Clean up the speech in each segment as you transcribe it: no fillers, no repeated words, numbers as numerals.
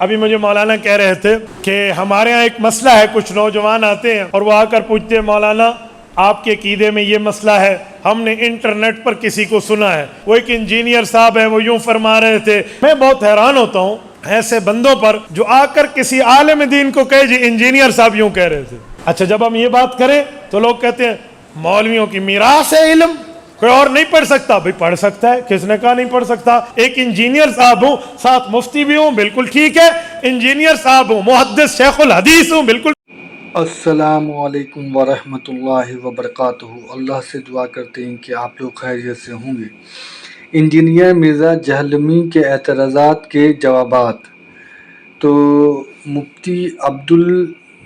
ابھی مجھے مولانا کہہ رہے تھے کہ ہمارے ہاں ایک مسئلہ ہے، کچھ نوجوان آتے ہیں اور وہ آ کر پوچھتے ہیں مولانا آپ کے عقیدے میں یہ مسئلہ ہے، ہم نے انٹرنیٹ پر کسی کو سنا ہے، وہ ایک انجینئر صاحب ہے، وہ یوں فرما رہے تھے۔ میں بہت حیران ہوتا ہوں ایسے بندوں پر جو آ کر کسی عالم دین کو کہے جی انجینئر صاحب یوں کہہ رہے تھے۔ اچھا جب ہم یہ بات کریں تو لوگ کہتے ہیں مولویوں کی میراث ہے علم، کوئی اور نہیں پڑھ سکتا۔ بھئی پڑھ سکتا ہے، کس نے کہا نہیں پڑھ سکتا؟ ایک انجینئر صاحب ہوں، ساتھ مفتی بھی ہوں، بالکل ٹھیک ہے، انجینئر صاحب ہوں، محدث شیخ الحدیث ہوں، بالکل۔ السلام علیکم ورحمۃ اللہ وبرکاتہ۔ اللہ سے دعا کرتے ہیں کہ آپ لوگ خیریت سے ہوں گے۔ انجینئر مرزا جہلمی کے اعتراضات کے جوابات۔ تو مفتی عبدالواحد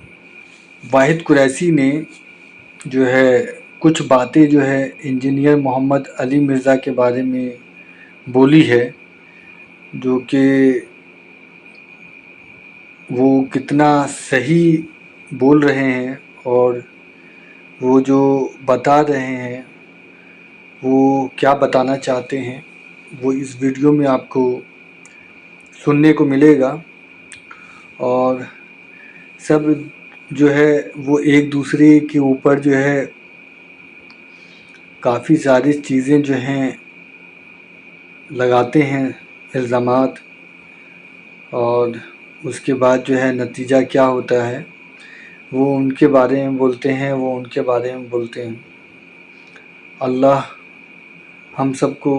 قریشی نے جو ہے کچھ باتیں جو ہے انجینئر محمد علی مرزا کے بارے میں بولی ہے، جو کہ وہ کتنا صحیح بول رہے ہیں اور وہ جو بتا رہے ہیں وہ کیا بتانا چاہتے ہیں وہ اس ویڈیو میں آپ کو سننے کو ملے گا۔ اور سب جو ہے وہ ایک دوسرے کے اوپر جو ہے کافی ساری چیزیں جو ہیں لگاتے ہیں، الزامات، اور اس کے بعد جو ہے نتیجہ کیا ہوتا ہے وہ ان کے بارے میں بولتے ہیں، وہ ان کے بارے میں بولتے ہیں۔ اللہ ہم سب کو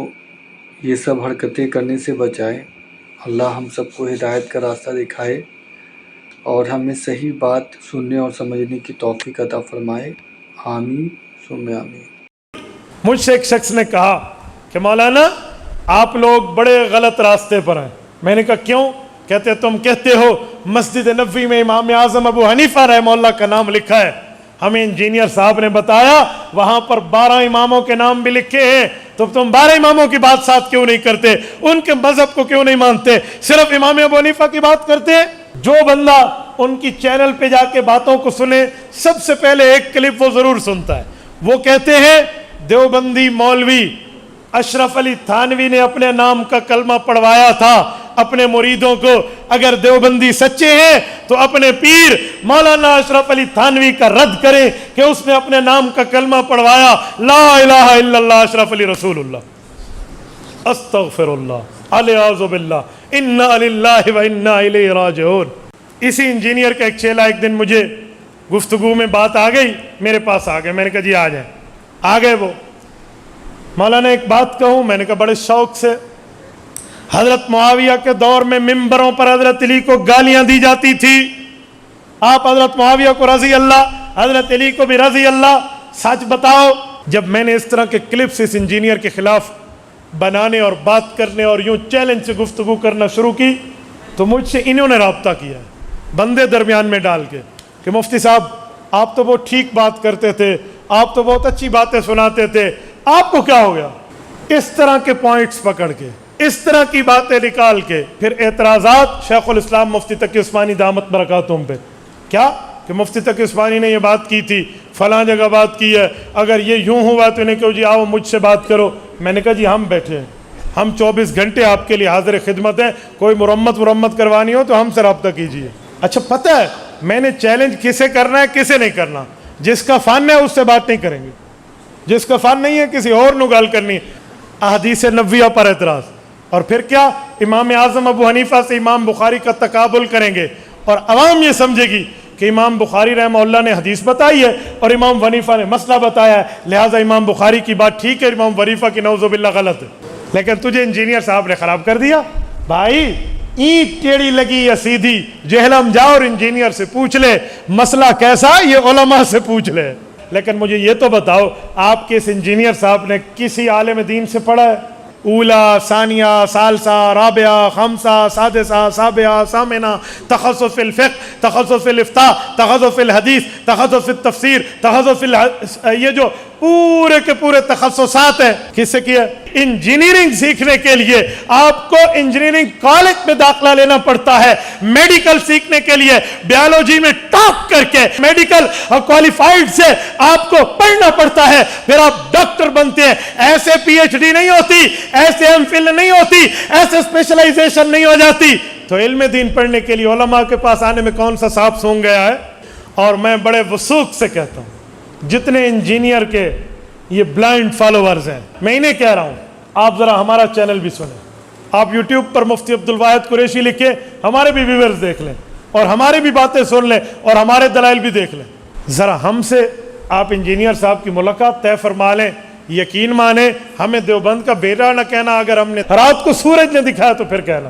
یہ سب حرکتیں کرنے سے بچائے، اللہ ہم سب کو ہدایت کا راستہ دکھائے اور ہمیں صحیح بات سننے اور سمجھنے کی توفیق عطا فرمائے، آمین ثم آمین۔ مجھ سے ایک شخص نے کہا کہ مولانا آپ لوگ بڑے غلط راستے پر ہیں۔ میں نے کہا کیوں؟ کہتے تم کہتے ہو مسجد نبوی میں امام اعظم ابو حنیفہ رحمہ اللہ کا نام لکھا ہے، ہمیں انجینئر صاحب نے بتایا وہاں پر 12 اماموں کے نام بھی لکھے ہیں، تو تم 12 اماموں کی بات ساتھ کیوں نہیں کرتے؟ ان کے مذہب کو کیوں نہیں مانتے؟ صرف امام ابو حنیفہ کی بات کرتے ہیں۔ جو بندہ ان کی چینل پہ جا کے باتوں کو سنے سب سے پہلے ایک کلپ وہ ضرور سنتا ہے۔ وہ کہتے ہیں دیوبندی مولوی اشرف علی تھانوی نے اپنے نام کا کلمہ پڑھوایا تھا اپنے مریدوں کو۔ اگر دیوبندی سچے ہیں تو اپنے پیر مولانا اشرف علی تھانوی کا رد کریں کہ اس نے اپنے نام کا کلمہ پڑھوایا، لا الہ الا اللہ اشرف علی رسول اللہ، استغفر اللہ، الیاذ باللہ، انا للہ و انا الیہ راجعون۔ اسی انجینئر کا ایک چیلا ایک دن مجھے گفتگو میں بات آ گئی، میرے پاس آ گئے، میں نے کہا جی آ جائیں۔ آ گئے وہ، مولانا ایک بات کہوں؟ میں نے کہا بڑے شوق سے۔ حضرت معاویہ کے دور میں ممبروں پر حضرت علی کو گالیاں دی جاتی تھی، آپ حضرت معاویہ کو رضی اللہ، حضرت علی کو بھی رضی اللہ، سچ بتاؤ۔ جب میں نے اس طرح کے کلپس اس انجینئر کے خلاف بنانے اور بات کرنے اور یوں چیلنج سے گفتگو کرنا شروع کی تو مجھ سے انہوں نے رابطہ کیا، بندے درمیان میں ڈال کے، کہ مفتی صاحب آپ تو بہت ٹھیک بات کرتے تھے، آپ تو بہت اچھی باتیں سناتے تھے، آپ کو کیا ہو گیا؟ اس طرح کے پوائنٹس پکڑ کے، اس طرح کی باتیں نکال کے پھر اعتراضات شیخ الاسلام مفتی تقی عثمانی دامت برکاتہم پہ۔ کیا کہ مفتی تقی عثمانی نے یہ بات کی تھی، فلاں جگہ بات کی ہے، اگر یہ یوں ہوا تو انہیں کہو جی آؤ مجھ سے بات کرو۔ میں نے کہا جی ہم بیٹھے ہیں، ہم 24 گھنٹے آپ کے لیے حاضر خدمت ہیں، کوئی مرمت کروانی ہو تو ہم سے رابطہ کیجیے۔ اچھا پتہ ہے میں نے چیلنج کسے کرنا ہے کسے نہیں کرنا؟ جس کا فن ہے اس سے بات نہیں کریں گے، جس کا فن نہیں ہے کسی اور نو گال کرنی ہے۔ احادیث نبویہ پر اعتراض، اور پھر کیا امام اعظم ابو حنیفہ سے امام بخاری کا تقابل کریں گے، اور عوام یہ سمجھے گی کہ امام بخاری رحمہ اللہ نے حدیث بتائی ہے اور امام حنیفہ نے مسئلہ بتایا ہے، لہٰذا امام بخاری کی بات ٹھیک ہے، امام حنیفہ کی نعوذ باللہ غلط ہے۔ لیکن تجھے انجینئر صاحب نے خراب کر دیا۔ بھائی اینٹ ٹیڑھی لگی یا سیدھی، جہلم جا اور انجینئر سے پوچھ لے مسئلہ کیسا، یہ علماء سے پوچھ لے۔ لیکن مجھے یہ تو بتاؤ آپ کے اس انجینئر صاحب نے کسی عالم دین سے پڑھا ہے؟ اولا، ثانیہ، ثالثہ، رابعہ، خمسہ، سادسہ، سابعہ، ثامنہ، تخصص فی الفقہ، تخصص فی الافتاء، تخصص فی الحدیث، تخصص فی التفسیر، تخصص فی یہ جو پورے کے پورے تخصصات ہیں کس سے کیا؟ انجینئرنگ سیکھنے کے لیے آپ کو انجینئرنگ کالج میں داخلہ لینا پڑتا ہے، میڈیکل سیکھنے کے لیے بیالوجی میں ٹاپ کر کے میڈیکل کوالیفائڈ سے آپ کو پڑھنا پڑتا ہے، پھر آپ ڈاکٹر بنتے ہیں۔ ایسے پی ایچ ڈی نہیں ہوتی، ایسے ایم فل نہیں ہوتی، ایسے اسپیشلائزیشن نہیں ہو جاتی۔ تو علم دین پڑھنے کے لیے علماء کے پاس آنے میں کون سا صاحب سونگ گیا ہے؟ اور میں بڑے وثوق سے کہتا ہوں جتنے انجینئر کے یہ بلائنڈ فالوورز ہیں، میں انہیں کہہ رہا ہوں آپ ذرا ہمارا چینل بھی سنیں، آپ یوٹیوب پر مفتی عبدالواحد قریشی لکھیں، ہمارے بھی ویورز دیکھ لیں اور ہماری بھی باتیں سن لیں اور ہمارے دلائل بھی دیکھ لیں۔ ذرا ہم سے آپ انجینئر صاحب کی ملاقات طے فرما لیں، یقین مانیں، ہمیں دیوبند کا بیٹا نہ کہنا، اگر ہم نے رات کو سورج نے دکھایا تو پھر کہنا،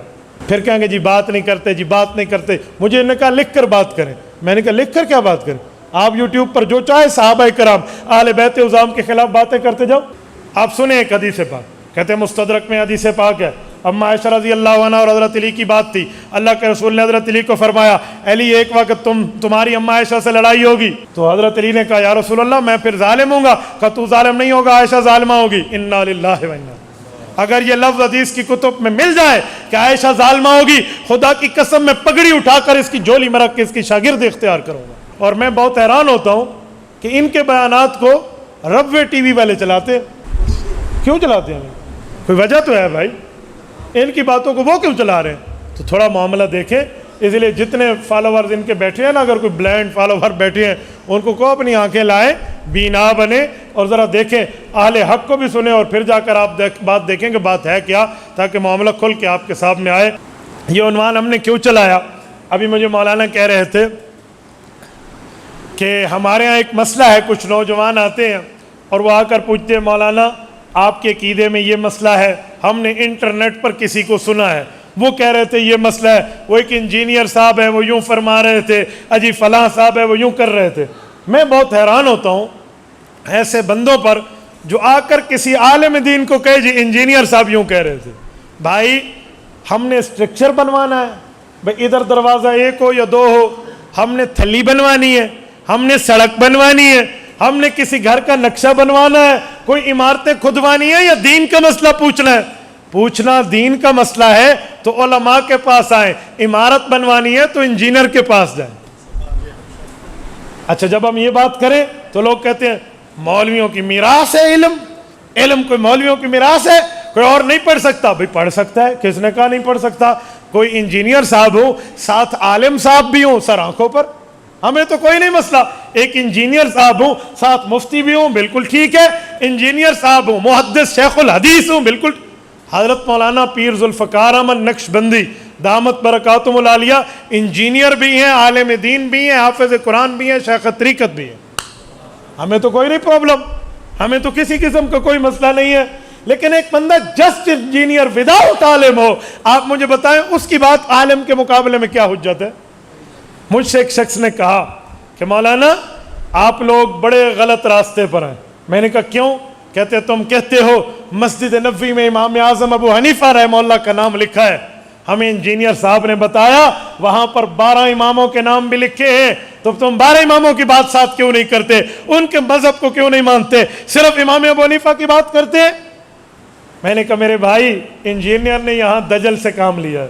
پھر کہیں گے جی بات نہیں کرتے، جی بات نہیں کرتے۔ مجھے انہوں نے کہا لکھ کر بات کریں، میں نے کہا لکھ کر کیا بات کریں؟ آپ یوٹیوب پر جو چاہے صحابہ کرام اہل بیت عظام کے خلاف باتیں کرتے جاؤ۔ آپ سنیں ایک حدیث پاک، کہتے ہیں مستدرک میں حدیث پاک ہے، اما عائشہ رضی اللہ عنہ اور حضرت علی کی بات تھی، اللہ کے رسول نے حضرت علی کو فرمایا علی ایک وقت تمہاری اما عائشہ سے لڑائی ہوگی، تو حضرت علی نے کہا یا رسول اللہ میں پھر ظالم ہوں گا؟ کہا تو ظالم نہیں ہوگا، عائشہ ظالمہ ہوگی۔ انا للہ و انا، اگر یہ لفظ حدیث کی کتب میں مل جائے کہ عائشہ ظالمہ ہوگی، خدا کی قسم میں پگڑی اٹھا کر اس کی جولی میں رکھ کے اس کی شاگرد اختیار کروں گا۔ اور میں بہت حیران ہوتا ہوں کہ ان کے بیانات کو ربوے ٹی وی والے چلاتے ہیں۔ کیوں چلاتے ہیں؟ کوئی وجہ تو ہے بھائی، ان کی باتوں کو وہ کیوں چلا رہے ہیں؟ تو تھوڑا معاملہ دیکھیں۔ اس لیے جتنے فالوورز ان کے بیٹھے ہیں نا، اگر کوئی بلائنڈ فالوور بیٹھے ہیں ان کو اپنی آنکھیں لائیں، بینا بنے اور ذرا دیکھیں، اہل حق کو بھی سنیں اور پھر جا کر آپ بات دیکھیں کہ بات ہے کیا، تاکہ معاملہ کھل کے آپ کے سامنے آئے۔ یہ عنوان ہم نے کیوں چلایا؟ ابھی مجھے مولانا کہہ رہے تھے کہ ہمارے ہاں ایک مسئلہ ہے، کچھ نوجوان آتے ہیں اور وہ آ کر پوچھتے ہیں مولانا آپ کے عقیدے میں یہ مسئلہ ہے، ہم نے انٹرنیٹ پر کسی کو سنا ہے، وہ کہہ رہے تھے یہ مسئلہ ہے، وہ ایک انجینئر صاحب ہے وہ یوں فرما رہے تھے، اجی فلاں صاحب ہے وہ یوں کر رہے تھے۔ میں بہت حیران ہوتا ہوں ایسے بندوں پر جو آ کر کسی عالم دین کو کہے جی انجینئر صاحب یوں کہہ رہے تھے۔ بھائی ہم نے اسٹرکچر بنوانا ہے، بھائی ادھر دروازہ ایک ہو یا دو ہو، ہم نے تھلی بنوانی ہے، ہم نے سڑک بنوانی ہے، ہم نے کسی گھر کا نقشہ بنوانا ہے، کوئی عمارتیں کھدوانی ہے، یا دین کا مسئلہ پوچھنا ہے؟ پوچھنا دین کا مسئلہ ہے تو علماء کے پاس آئیں، عمارت بنوانی ہے تو انجینئر کے پاس جائیں۔ اچھا جب ہم یہ بات کریں تو لوگ کہتے ہیں مولویوں کی میراث ہے علم کوئی مولویوں کی میراث ہے، کوئی اور نہیں پڑھ سکتا؟ بھئی پڑھ سکتا ہے، کس نے کہا نہیں پڑھ سکتا؟ کوئی انجینئر صاحب ہو، ساتھ عالم صاحب بھی ہوں سر آنکھوں پر، ہمیں تو کوئی نہیں مسئلہ۔ ایک انجینئر صاحب ہوں ساتھ مفتی بھی ہوں، بالکل ٹھیک ہے۔ انجینئر صاحب ہوں، محدث شیخ الحدیث ہوں، بالکل۔ حضرت مولانا پیر ذوالفقار احمد نقشبندی دامت برکاتہم العالیہ انجینئر بھی ہیں، عالم دین بھی ہیں، حافظ قرآن بھی ہیں، شیخ طریقت بھی ہیں، ہمیں تو کوئی نہیں پرابلم، ہمیں تو کسی قسم کا کوئی مسئلہ نہیں ہے۔ لیکن ایک بندہ جسٹ انجینئر وداؤٹ عالم ہو، آپ مجھے بتائیں اس کی بات عالم کے مقابلے میں کیا حجت ہے؟ مجھ سے ایک شخص نے کہا کہ مولانا آپ لوگ بڑے غلط راستے پر ہیں۔ میں نے کہا کیوں؟ کہتے تم کہتے ہو مسجد نبوی میں امام اعظم ابو حنیفہ رحمہ اللہ کا نام لکھا ہے، ہمیں انجینئر صاحب نے بتایا وہاں پر 12 اماموں کے نام بھی لکھے ہیں، تو تم 12 اماموں کی بات ساتھ کیوں نہیں کرتے؟ ان کے مذہب کو کیوں نہیں مانتے؟ صرف امام ابو حنیفہ کی بات کرتے ہیں؟ میں نے کہا میرے بھائی انجینئر نے یہاں دجل سے کام لیا ہے،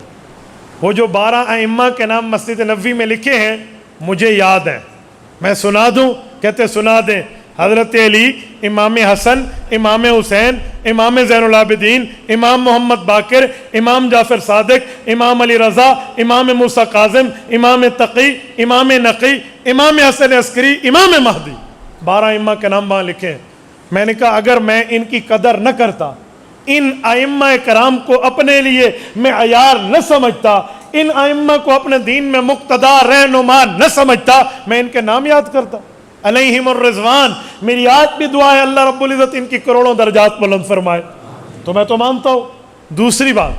وہ جو 12 ائمہ کے نام مسجد نبوی میں لکھے ہیں مجھے یاد ہے، میں سنا دوں؟ کہتے سنا دیں۔ حضرت علی، امام حسن، امام حسین، امام زین العابدین، امام محمد باقر، امام جعفر صادق، امام علی رضا، امام موسیٰ کاظم، امام تقی، امام نقی، امام حسن عسکری، امام مہدی، 12 ائمہ کے نام وہاں لکھے ہیں۔ میں نے کہا اگر میں ان کی قدر نہ کرتا، ان ائمہ کرام کو اپنے لیے معیار نہ سمجھتا، ان ائمہ کو اپنے دین میں مقتدا رہنما نہ سمجھتا، میں ان کے نام یاد کرتا علیہم الرضوان۔ میری آج بھی دعا ہے اللہ رب العزت ان کی کروڑوں درجات بلند فرمائے۔ تو میں تو مانتا ہوں۔ دوسری بات،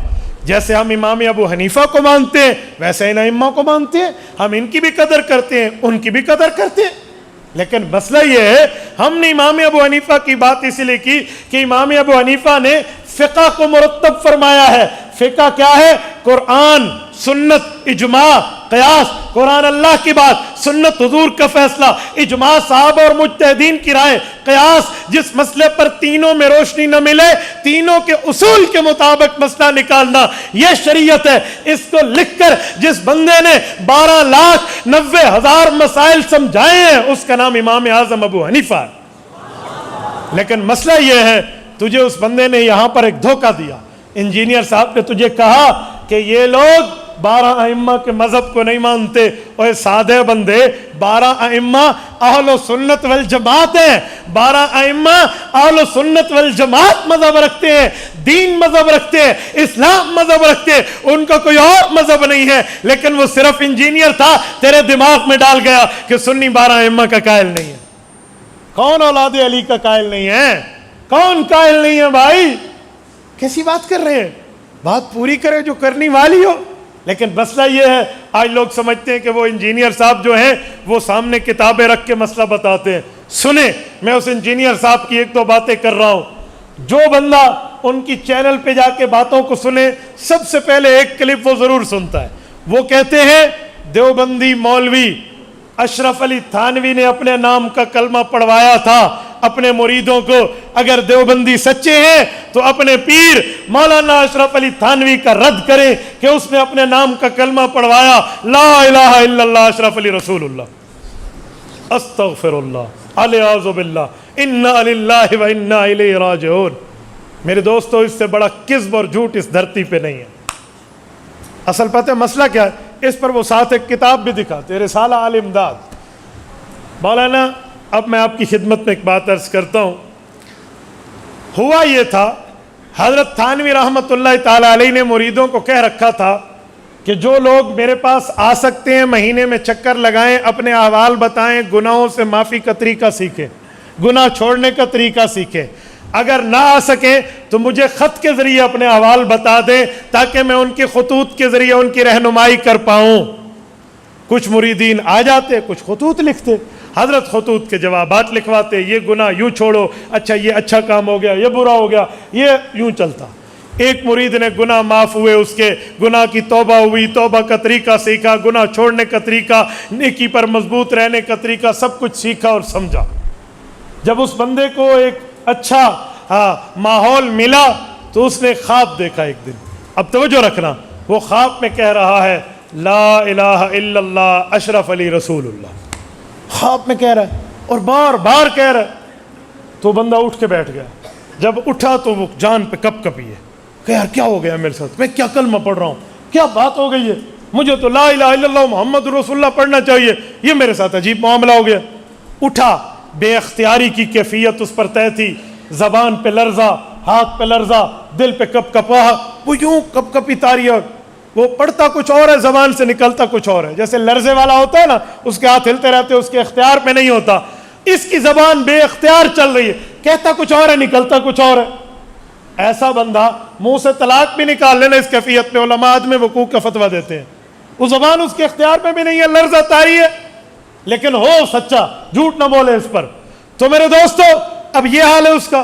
جیسے ہم امام ابو حنیفہ کو مانتے ہیں ویسے ان ائمہ کو مانتے ہیں، ہم ان کی بھی قدر کرتے ہیں، ان کی بھی قدر کرتے ہیں۔ لیکن مسئلہ یہ ہے ہم نے امام ابو حنیفہ کی بات اس لیے کی کہ امام ابو حنیفہ نے فقہ کو مرتب فرمایا ہے۔ فقہ کیا ہے؟ قرآن، سنت، اجماع، قیاس، قرآن اللہ کی بات، سنت حضور کا فیصلہ، اجماع صحابہ اور مجتہدین کی رائے، قیاس جس مسئلے پر تینوں میں روشنی نہ ملے تینوں کے اصول کے مطابق مسئلہ نکالنا، یہ شریعت ہے۔ اس کو لکھ کر جس بندے نے 12,90,000 مسائل سمجھائے ہیں اس کا نام امام اعظم ابو حنیفہ ہے۔ لیکن مسئلہ یہ ہے تجھے اس بندے نے یہاں پر ایک دھوکہ دیا، انجینئر صاحب نے تجھے کہا کہ یہ لوگ 12 ائمہ کے مذہب کو نہیں مانتے، اور سادے بندے 12 ائمہ اہل سنت والجماعت ہیں، 12 ائمہ اہل سنت والجماعت مذہب رکھتے ہیں، دین مذہب رکھتے ہیں، اسلام مذہب رکھتے ہیں، ان کا کوئی اور مذہب نہیں ہے، لیکن وہ صرف انجینئر تھا، تیرے دماغ میں ڈال گیا کہ سنی 12 ائمہ کا قائل نہیں ہے۔ کون اولاد علی کا قائل نہیں ہے؟ کون قائل نہیں ہے بھائی؟ کیسی بات کر رہے ہیں؟ بات پوری کرے جو کرنی والی ہو۔ لیکن مسئلہ یہ ہے، آج لوگ سمجھتے ہیں کہ وہ انجینئر صاحب جو ہیں وہ سامنے کتابیں رکھ کے مسئلہ بتاتے ہیں۔ سنیں، میں اس انجینئر صاحب کی ایک دو باتیں کر رہا ہوں۔ جو بندہ ان کی چینل پہ جا کے باتوں کو سنے، سب سے پہلے ایک کلپ وہ ضرور سنتا ہے۔ وہ کہتے ہیں دیوبندی مولوی اشرف علی تھانوی نے اپنے نام کا کلمہ پڑھوایا تھا اپنے مریدوں کو۔ اگر دیوبندی سچے ہیں تو اپنے پیر مولانا اشرف علی تھانوی کا رد کریں کہ اس نے اپنے نام کا کلمہ پڑھوایا، لا الہ الا اللہ اشرف علی رسول اللہ، استغفر اللہ، الیاذ باللہ، انا للہ و انا الیہ راجعون۔ میرے دوستو، اس سے بڑا کذب اور جھوٹ اس دھرتی پہ نہیں ہے۔ اصل پتہ مسئلہ کیا ہے؟ اس پر وہ ساتھ ایک کتاب بھی دکھاتے، رسالہ الامداد۔ مولانا، اب میں آپ کی خدمت میں ایک بات عرض کرتا ہوں۔ ہوا یہ تھا، حضرت تھانوی رحمۃ اللہ تعالی علیہ نے مریدوں کو کہہ رکھا تھا کہ جو لوگ میرے پاس آ سکتے ہیں مہینے میں چکر لگائیں، اپنے احوال بتائیں، گناہوں سے معافی کا طریقہ سیکھیں، گناہ چھوڑنے کا طریقہ سیکھیں۔ اگر نہ آ سکیں تو مجھے خط کے ذریعے اپنے احوال بتا دیں تاکہ میں ان کے خطوط کے ذریعے ان کی رہنمائی کر پاؤں۔ کچھ مریدین آ جاتے، کچھ خطوط لکھتے، حضرت خطوط کے جوابات لکھواتے، یہ گناہ یوں چھوڑو، اچھا یہ اچھا کام ہو گیا، یہ برا ہو گیا، یہ یوں چلتا۔ ایک مرید نے گناہ معاف ہوئے، اس کے گناہ کی توبہ ہوئی، توبہ کا طریقہ سیکھا، گناہ چھوڑنے کا طریقہ، نیکی پر مضبوط رہنے کا طریقہ، سب کچھ سیکھا اور سمجھا۔ جب اس بندے کو ایک اچھا ماحول ملا تو اس نے خواب دیکھا ایک دن۔ اب توجہ رکھنا، وہ خواب میں کہہ رہا ہے لا الہ الا اللہ اشرف علی رسول اللہ، خواب میں کہہ رہا ہے اور بار بار کہہ رہا ہے۔ تو بندہ اٹھ کے بیٹھ گیا۔ جب اٹھا تو وہ جان پہ کپ کپی ہے کہ یار کیا ہو گیا میرے ساتھ، میں کیا کلمہ پڑھ رہا ہوں، کیا بات ہو گئی ہے، مجھے تو لا الہ الا اللہ محمد رسول اللہ پڑھنا چاہیے، یہ میرے ساتھ عجیب معاملہ ہو گیا۔ اٹھا، بے اختیاری کی کیفیت اس پر طے تھی، زبان پہ لرزہ، ہاتھ پہ لرزہ، دل پہ کپ کپاہٹ، وہ یوں کپ کپی تاری ہے، وہ پڑھتا کچھ اور ہے، زبان سے نکلتا کچھ اور ہے۔ جیسے لرزے والا ہوتا ہے نا، اس کے ہاتھ ہلتے رہتے، اس کے اختیار پہ نہیں ہوتا، اس کی زبان بے اختیار چل رہی ہے، کہتا کچھ اور ہے، نکلتا کچھ اور ہے۔ ایسا بندہ منہ سے طلاق بھی نکال لینا اس کیفیت میں، علماء عدم وقوع کا فتویٰ دیتے ہیں۔ وہ زبان اس کے اختیار میں بھی نہیں ہے، لرزہ طاری ہے، لیکن ہو سچا، جھوٹ نہ بولے اس پر۔ تو میرے دوستو، اب یہ حال ہے اس کا۔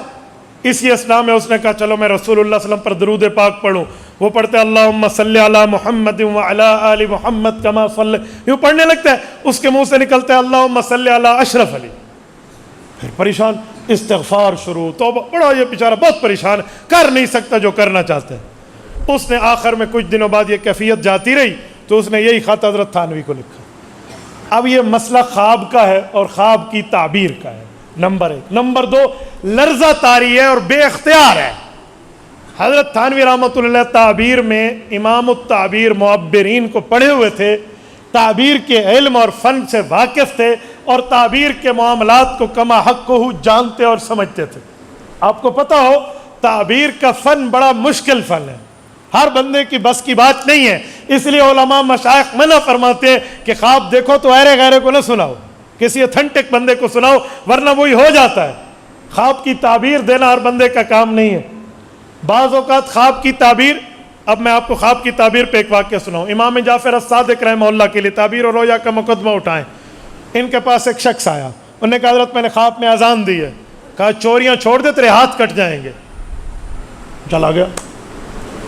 اسی اسنا میں اس نے کہا چلو میں رسول اللہ صلی اللہ علیہ وسلم پر درود پاک پڑھوں۔ وہ پڑھتے اللہم صلی علی محمد وعلی آل محمد کما صلی، یوں پڑھنے لگتا ہے، اس کے منہ سے نکلتا ہے اللہم صلی علی اشرف علی۔ پھر پریشان، استغفار شروع، توبہ، بڑا یہ بیچارہ بہت پریشان، کر نہیں سکتا جو کرنا چاہتا ہے۔ اس نے آخر میں کچھ دنوں بعد یہ کیفیت جاتی رہی تو اس نے یہی خط حضرت تھانوی کو لکھا۔ اب یہ مسئلہ خواب کا ہے اور خواب کی تعبیر کا ہے، نمبر 1۔ نمبر 2، لرزہ طاری ہے اور بے اختیار ہے۔ حضرت تھانوی رحمۃ اللہ تعبیر میں امام التعبیر معبرین کو پڑھے ہوئے تھے، تعبیر کے علم اور فن سے واقف تھے، اور تعبیر کے معاملات کو کما حق کو جانتے اور سمجھتے تھے۔ آپ کو پتہ ہو تعبیر کا فن بڑا مشکل فن ہے، ہر بندے کی بس کی بات نہیں ہے، اس لیے علماء مشائخ منع فرماتے ہیں کہ خواب دیکھو تو ایرے غیرے کو نہ سناؤ، کسی اتھنٹک بندے کو سناؤ ورنہ وہی ہو جاتا ہے۔ خواب کی تعبیر دینا ہر بندے کا کام نہیں ہے۔ بعض اوقات خواب کی تعبیر، اب میں آپ کو خواب کی تعبیر پہ ایک واقعہ سناؤں۔ امام جعفر الصادق رحمہ اللہ کے لیے تعبیر اور رویا کا مقدمہ اٹھائیں۔ ان کے پاس ایک شخص آیا، انہوں نے کہا حضرت میں نے خواب میں اذان دی ہے، کہا چوریاں چھوڑ دے تیرے ہاتھ کٹ جائیں گے۔ چلا گیا۔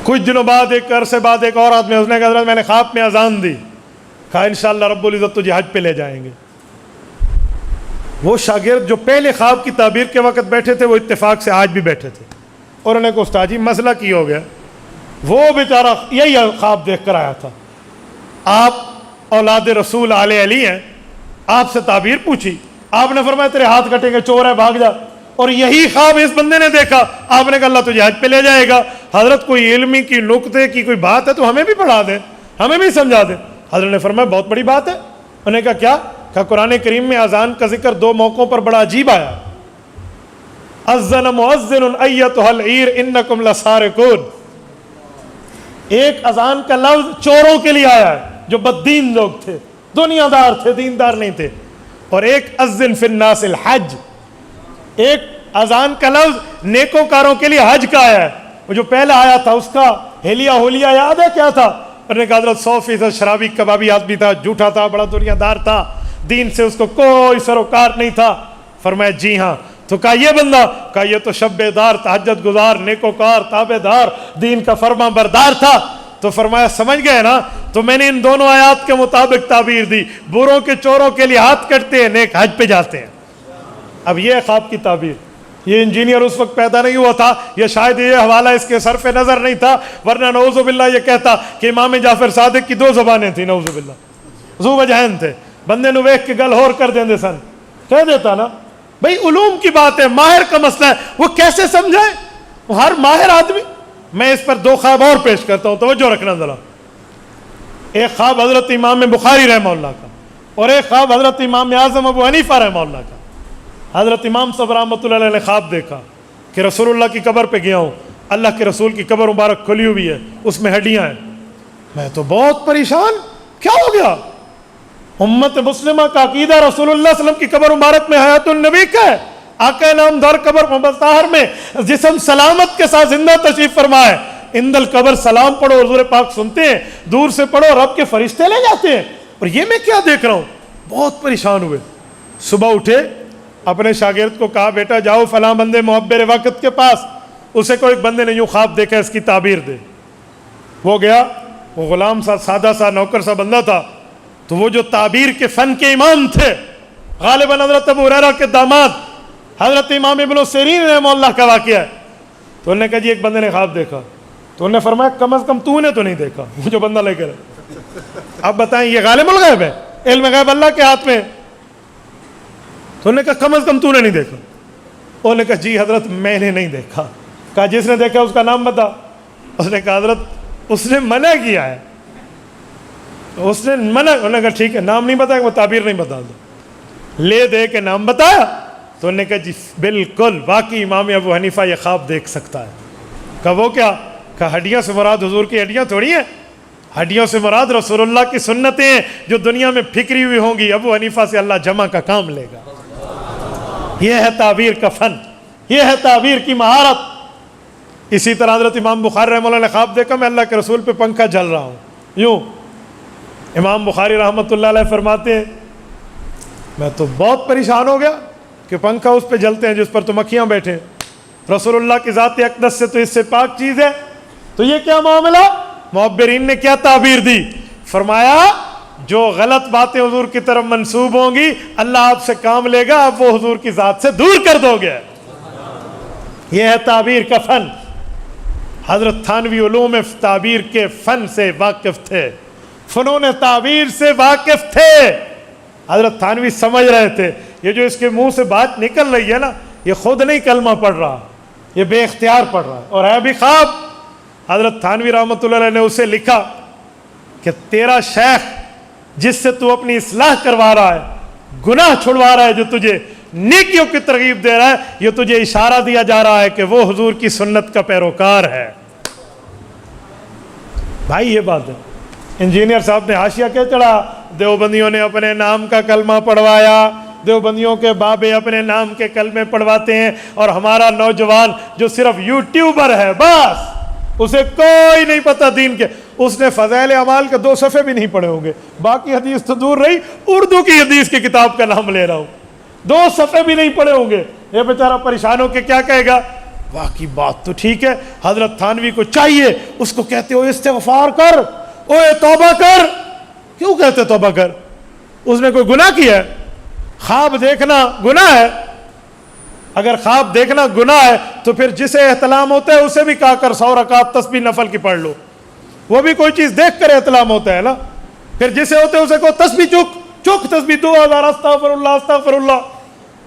کچھ دنوں بعد، ایک عرصے بعد، ایک اور آدمی، اس نے کہا حضرت میں نے خواب میں اذان دی، کہا انشاءاللہ رب العزت تجھے حج پہ لے جائیں گے۔ وہ شاگرد جو پہلے خواب کی تعبیر کے وقت بیٹھے تھے وہ اتفاق سے آج بھی بیٹھے تھے، اور انہوں نے کہا استاد جی مسئلہ کی ہو گیا؟ وہ بیچارہ یہی خواب دیکھ کر آیا تھا، آپ اولاد رسول آل علی ہیں، آپ سے تعبیر پوچھی، آپ نے فرمایا تیرے ہاتھ کٹیں گے، چور ہے بھاگ جا، اور یہی خواب اس بندے نے دیکھا، آپ نے کہا اللہ تجھے حج پہ لے جائے گا۔ حضرت کوئی علمی کی نقطے کی کوئی بات ہے تو ہمیں بھی پڑھا دیں، ہمیں بھی سمجھا دیں. حضرت نے فرمایا بہت بڑی بات ہے. انہوں نے کہا کیا؟ کہا قرآن کریم میں اذان کا ذکر 2 موقعوں پر بڑا عجیب آیا. اذن مؤذن ایتھا العیر انکم لسارقون. ایک اذان کا لفظ چوروں کے لیے آیا ہے جو بددین لوگ تھے, دنیا دار تھے, دیندار نہیں تھے. اور ایک اذن فی الناس الحج, ایک اذان کا لفظ نیکوکاروں کے لیے حج کا آیا ہے. وہ جو پہلا آیا تھا اس کا ہیلیا ہولیا یاد ہے کیا تھا؟ انہوں نے کہا حضرت 100% شرابی کبابی آدمی تھا, جھوٹا تھا, بڑا دنیا دار تھا, دین سے اس کو کوئی سروکار نہیں تھا. فرمایا جی ہاں. تو کہا یہ بندہ؟ کہا یہ تو شب بیدار, تہجد گزار, نیکوکار, تابع دار, دین کا فرما بردار تھا. تو فرمایا سمجھ گئے نا؟ تو میں نے ان دونوں آیات کے مطابق تعبیر دی. بروں کے چوروں کے لیے ہاتھ کٹتے ہیں, نیک حج پہ جاتے ہیں. اب یہ خواب کی تعبیر. یہ انجینئر اس وقت پیدا نہیں ہوا تھا, یہ شاید یہ حوالہ اس کے صرف نظر نہیں تھا, ورنہ نعوذ باللہ یہ کہتا کہ امام جعفر صادق کی 2 زبانیں تھیں. نعوذ باللہ, ذو وجہین تھے. بندے نو ویکھ کے گل ہور کر دیندے سن. کہہ دیتا نا بھئی علوم کی بات ہے, ماہر کا مسئلہ ہے, وہ کیسے سمجھائے؟ وہ ہر ماہر آدمی. میں اس پر 2 خواب اور پیش کرتا ہوں, توجہ رکھنا ذرا. ایک خواب حضرت امام بخاری رحمہ اللہ کا, اور ایک خواب حضرت امام اعظم ابو حنیفہ رحمہ اللہ کا. حضرت امام صاحب رحمۃ اللہ علیہ نے خواب دیکھا کہ رسول اللہ کی قبر پہ گیا ہوں, اللہ کے رسول کی قبر مبارک کھلی ہوئی ہے, اس میں ہڈیاں ہیں. میں تو بہت پریشان, کیا ہو گیا؟ امت مسلمہ کا عقیدہ رسول اللہ صلی اللہ علیہ وسلم کی قبر مبارک میں حیات النبی کا ہے. آقا نامدار قبر مطہر میں جسم سلامت کے ساتھ زندہ تشریف فرما ہے. اندل قبر سلام پڑھو, حضور پاک سنتے ہیں, دور سے پڑھو, رب کے فرشتے لے جاتے ہیں. اور یہ میں کیا دیکھ رہا ہوں؟ بہت پریشان ہوئے. صبح اٹھے, اپنے شاگرد کو کہا بیٹا جاؤ فلاں بندے محبر وقت کے پاس, اسے کو ایک بندے نے یوں خواب دیکھا, اس کی تعبیر دے. وہ گیا, وہ غلام سا سادہ سا نوکر سا بندہ تھا. تو وہ جو تعبیر کے فن کے امام تھے, غالباً حضرت ابو ہریرہ کے داماد حضرت امام ابن سیرین رحمہ اللہ کا واقعہ ہے. تو انہوں نے کہا جی ایک بندے نے خواب دیکھا. تو انہوں نے فرمایا کم از کم تو نے تو نہیں دیکھا, وہ جو بندہ لے کر. اب بتائیں یہ غالب الغیب ہے, علم غیب اللہ کے ہاتھ میں. تو انہوں نے کہا کم از کم تو نے نہیں دیکھا. انہوں نے کہا جی حضرت میں نے نہیں دیکھا. کہا جس نے دیکھا اس کا نام بتا. اس نے کہا حضرت اس نے منع کیا ہے, اس نے منع. انہوں نے کہا ٹھیک ہے, نام نہیں بتایا, وہ تعبیر نہیں بتا دو. لے دے کے نام بتایا. تو انہوں نے کہا جی بالکل واقعی امام ابو حنیفہ یہ خواب دیکھ سکتا ہے. کہا وہ کیا؟ کہا ہڈیاں سے مراد حضور کی ہڈیاں تھوڑی ہیں, ہڈیوں سے مراد رسول اللہ کی سنتیں ہیں جو دنیا میں پھکری ہوئی ہوں گی. ابو حنیفہ سے اللہ جمع کا کام لے گا. یہ ہے تعبیر کا فن, یہ ہے تعبیر کی مہارت. اسی طرح حضرت امام بخاری رحمہ اللہ نے خواب دیکھا میں اللہ کے رسول پہ پنکھا جل رہا ہوں. یوں امام بخاری رحمۃ اللہ علیہ فرماتے ہیں میں تو بہت پریشان ہو گیا کہ پنکھا اس پہ جلتے ہیں جس پر تو مکھیاں بیٹھے. رسول اللہ کی ذات اقدس سے تو اس سے پاک چیز ہے, تو یہ کیا معاملہ؟ معبرین نے کیا تعبیر دی؟ فرمایا جو غلط باتیں حضور کی طرف منسوب ہوں گی اللہ آپ سے کام لے گا, آپ وہ حضور کی ذات سے دور کر دو گے. یہ ہے تعبیر کا فن. حضرت تھانوی علوم تعبیر کے فن سے واقف تھے, فنون تعبیر سے واقف تھے. حضرت تھانوی سمجھ رہے تھے یہ جو اس کے منہ سے بات نکل رہی ہے نا, یہ خود نہیں کلمہ پڑھ رہا, یہ بے اختیار پڑھ رہا ہے اور ہے بھی خواب. حضرت تھانوی رحمۃ اللہ علیہ نے اسے لکھا کہ تیرا شیخ جس سے تو اپنی اصلاح کروا رہا ہے, گناہ چھڑوا رہا ہے, جو تجھے نیکیوں کی ترغیب دے رہا ہے, یہ تجھے اشارہ دیا جا رہا ہے کہ وہ حضور کی سنت کا پیروکار ہے. بھائی یہ بات ہے. انجینئر صاحب نے حاشیہ کیا چڑھا, دیوبندیوں نے اپنے نام کا کلمہ پڑھوایا, دیوبندیوں کے بابے اپنے نام کے کلمے پڑھواتے ہیں, اور ہمارا نوجوان جو صرف یوٹیوبر ہے بس اسے کوئی نہیں پتہ دین کے, اس نے فضائل اعمال کے 2 صفحے بھی نہیں پڑھے ہوں گے, باقی حدیث تو دور رہی, اردو کی حدیث کی کتاب کا نام لے رہا ہوں, 2 صفحے بھی نہیں پڑھے ہوں گے. یہ بیچارہ پریشان ہو کے کیا کہے گا؟ واقعی بات تو ٹھیک ہے. حضرت تھانوی کو چاہیے اس کو کہتے ہو استغفار کر, اوے توبہ کر. کیوں کہتے توبہ کر؟ اس نے کوئی گناہ کیا ہے؟ خواب دیکھنا گناہ ہے؟ اگر خواب دیکھنا گناہ ہے تو پھر جسے احتلام ہوتا ہے اسے بھی کہا کر 100 رکعت تسبیح نفل کی پڑھ لو, وہ بھی کوئی چیز دیکھ کر احتلام ہوتا ہے نا. پھر جسے ہوتے اسے کو تسبیح چک تسبیح 2000 استغفر اللہ استغفر اللہ.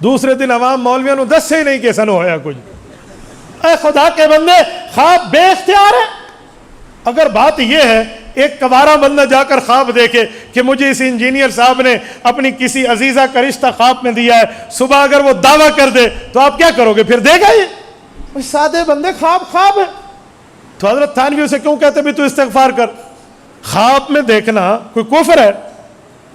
دوسرے دن عوام مولویوں نے 10 سے ہی نہیں کہ سنو ہویا کچھ. اے خدا کے بندے خواب بے اختیار ہے. اگر بات یہ ہے ایک کوارا بندہ جا کر خواب دیکھے کہ مجھے اس انجینئر صاحب نے اپنی کسی عزیزہ کا رشتہ خواب میں دیا ہے, صبح اگر وہ دعویٰ کر دے تو آپ کیا کرو گے؟ پھر دے گا یہ سادے بندے, خواب ہے. تو حضرت تھانوی اسے کیوں کہتے بھی تو استغفار کر؟ خواب میں دیکھنا کوئی کفر ہے؟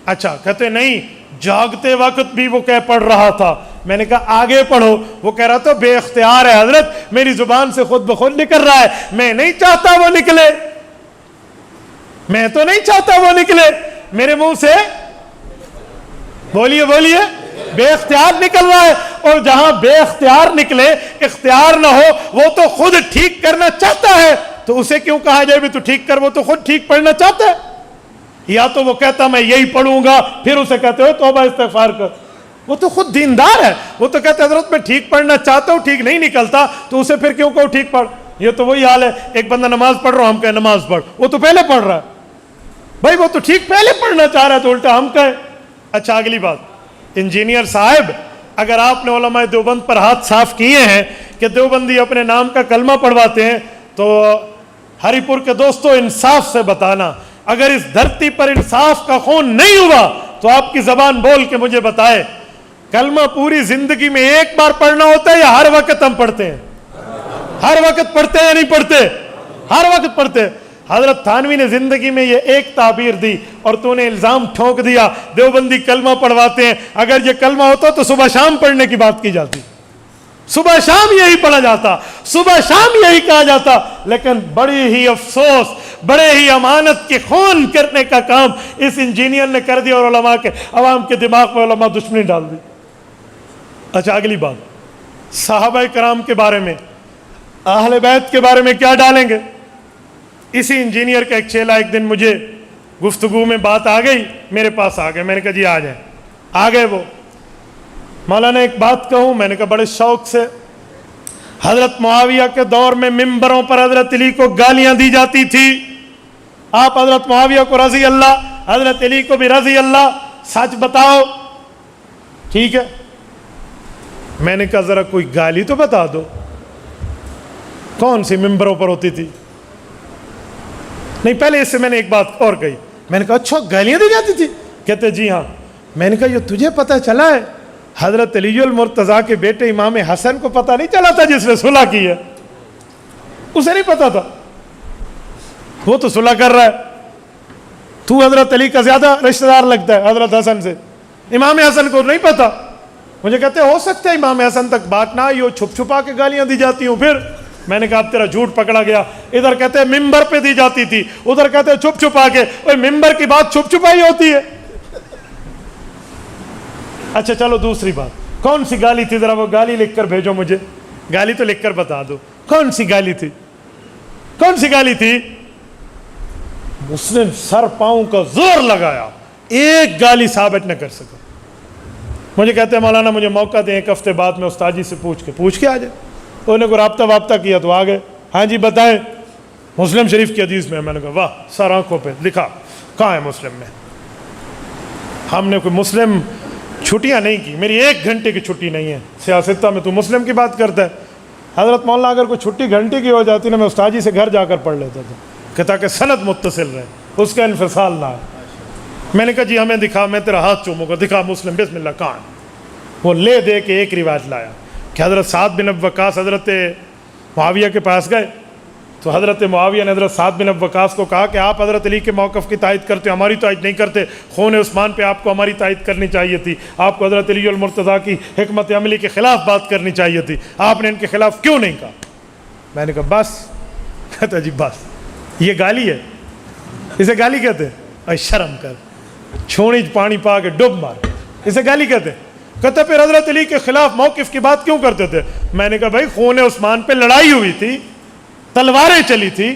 اچھا کہتے نہیں, جاگتے وقت بھی وہ پڑھ رہا تھا. میں نے کہا آگے پڑھو. وہ کہہ رہا تھا بے اختیار ہے حضرت, میری زبان سے خود بخود نکل رہا ہے, میں نہیں چاہتا وہ نکلے, میں تو نہیں چاہتا وہ نکلے میرے منہ سے. بولیے بولیے, بے اختیار نکل رہا ہے. اور جہاں بے اختیار نکلے, اختیار نہ ہو, وہ تو خود ٹھیک کرنا چاہتا ہے, تو اسے کیوں کہا جائے بھی تو ٹھیک کر؟ وہ تو خود ٹھیک پڑھنا چاہتا ہے. یا تو وہ کہتا میں یہی پڑھوں گا, پھر اسے کہتے ہو توبہ استغفار کر. وہ تو خود دیندار ہے, وہ تو کہتے حضرت میں ٹھیک پڑھنا چاہتا ہوں, ٹھیک نہیں نکلتا, تو اسے پھر کیوں کہو ٹھیک پڑھ؟ یہ تو وہی حال ہے, ایک بندہ نماز پڑھ رہا ہم کہیں نماز پڑھ, وہ تو پہلے پڑھ رہا ہے. بھائی وہ تو ٹھیک پہلے پڑھنا چاہ رہا ہے, تو الٹا ہم کہیں. اچھا اگلی بات, انجینئر صاحب اگر آپ نے علماء دیوبند پر ہاتھ صاف کیے ہیں کہ دیوبندی اپنے نام کا کلمہ پڑھواتے ہیں, تو ہری پور کے دوستو انصاف سے بتانا, اگر اس دھرتی پر انصاف کا خون نہیں ہوا تو آپ کی زبان بول کے مجھے بتائے, کلمہ پوری زندگی میں ایک بار پڑھنا ہوتا ہے یا ہر وقت ہم پڑھتے ہیں؟ ہر وقت پڑھتے ہیں یا نہیں پڑھتے؟ ہر وقت پڑھتے ہیں. حضرت تھانوی نے زندگی میں یہ ایک تعبیر دی اور تو نے الزام ٹھونک دیا دیوبندی کلمہ پڑھواتے ہیں. اگر یہ کلمہ ہوتا تو صبح شام پڑھنے کی بات کی جاتی, صبح شام یہی پڑھا جاتا, صبح شام یہی کہا جاتا. لیکن بڑی ہی افسوس, بڑے ہی امانت کے خون کرنے کا کام اس انجینئر نے کر دیا, اور علماء کے عوام کے دماغ میں علماء دشمنی ڈال دی. اچھا اگلی بات, صحابہ کرام کے بارے میں, اہل بیت کے بارے میں کیا ڈالیں گے؟ اسی انجینئر کا ایک چیلا ایک دن مجھے گفتگو میں بات آ گئی, میرے پاس آ گئے. میں نے کہا جی آ جائیں. آ گئے وہ, مولانا ایک بات کہوں؟ میں نے کہا بڑے شوق سے. حضرت معاویہ کے دور میں ممبروں پر حضرت علی کو گالیاں دی جاتی تھی. آپ حضرت معاویہ کو رضی اللہ, حضرت علی کو بھی رضی اللہ, سچ بتاؤ. ٹھیک ہے. میں نے کہا ذرا کوئی گالی تو بتا دو, کون سی ممبروں پر ہوتی تھی؟ نہیں, پہلے اس سے میں نے ایک بات اور کہی. میں نے کہا اچھا گالیاں دی جاتی تھی؟ کہتے جی ہاں. میں نے کہا یہ تجھے پتہ چلا ہے حضرت علی المرتضیٰ کے بیٹے امام حسن کو پتہ نہیں چلا تھا جس نے صلح کی ہے؟ اسے نہیں پتا تھا, وہ تو صلح کر رہا ہے. تو حضرت علی کا زیادہ رشتہ دار لگتا ہے حضرت حسن سے, امام حسن کو نہیں پتا. مجھے کہتے ہو سکتا ہے امام حسن تک بات نہ آئی ہو, چھپ چھپا کے گالیاں دی جاتی ہوں. پھر میں نے کہا اب تیرا جھوٹ پکڑا گیا. ادھر کہتے ہیں ممبر پہ دی جاتی تھی, ادھر کہتے ہیں چھپ چھپا کے. اوے ممبر کی بات چھپ چھپائی ہوتی ہے. اچھا چلو دوسری بات, کون سی گالی تھی؟ ذرا وہ گالی لکھ کر بھیجو مجھے, گالی تو لکھ کر بتا دو. کون سی گالی تھی؟ کون سی گالی تھی؟ اس نے سر پاؤں کا زور لگایا, ایک گالی ثابت نہ کر سکا. مجھے کہتے ہیں مولانا مجھے موقع دیں, ایک ہفتے بعد میں استاد جی سے پوچھ کے آ جائے. انہوں نے کوئی رابطہ کیا تو آ گئے. ہاں جی بتائیں. مسلم شریف کی حدیث میں. میں نے کہا واہ, سر آنکھوں پہ لکھا. کہاں ہے مسلم میں؟ ہم نے کوئی مسلم چھٹیاں نہیں کی, میری 1 گھنٹے کی چھٹی نہیں ہے سیاستہ میں, تو مسلم کی بات کرتا ہے. حضرت مولانا اگر کوئی چھٹی گھنٹے کی ہو جاتی نا, میں استاد جی سے گھر جا کر پڑھ لیتا تھا کہ تاکہ سند متصل رہے, اس کا انفصال نہ ہے. میں نے کہا جی ہمیں دکھا, میں تیرا ہاتھ چوموں گا, دکھا مسلم, بسم اللہ. کہاں ہے؟ وہ لے دے کے ایک روایت لایا کہ حضرت سعد بن ابی وقاص حضرت معاویہ کے پاس گئے, تو حضرت معاویہ نے حضرت سعد بن ابی وقاص کو کہا کہ آپ حضرت علی کے موقف کی تائید کرتے, ہماری تائید نہیں کرتے. خون عثمان پہ آپ کو ہماری تائید کرنی چاہیے تھی, آپ کو حضرت علی المرتضیٰ کی حکمت عملی کے خلاف بات کرنی چاہیے تھی, آپ نے ان کے خلاف کیوں نہیں کہا؟ میں نے کہا بس. کہتا جی بس, یہ گالی ہے؟ اسے گالی کہتے ہیں؟ اے شرم کر, چھوڑی پانی پا کے ڈب مار, اسے گالی کہتے ہیں؟ کہتے پھر حضرت علی کے خلاف موقف کی بات کیوں کرتے تھے؟ میں نے کہا بھائی خون عثمان پہ لڑائی ہوئی تھی, تلواریں چلی تھی,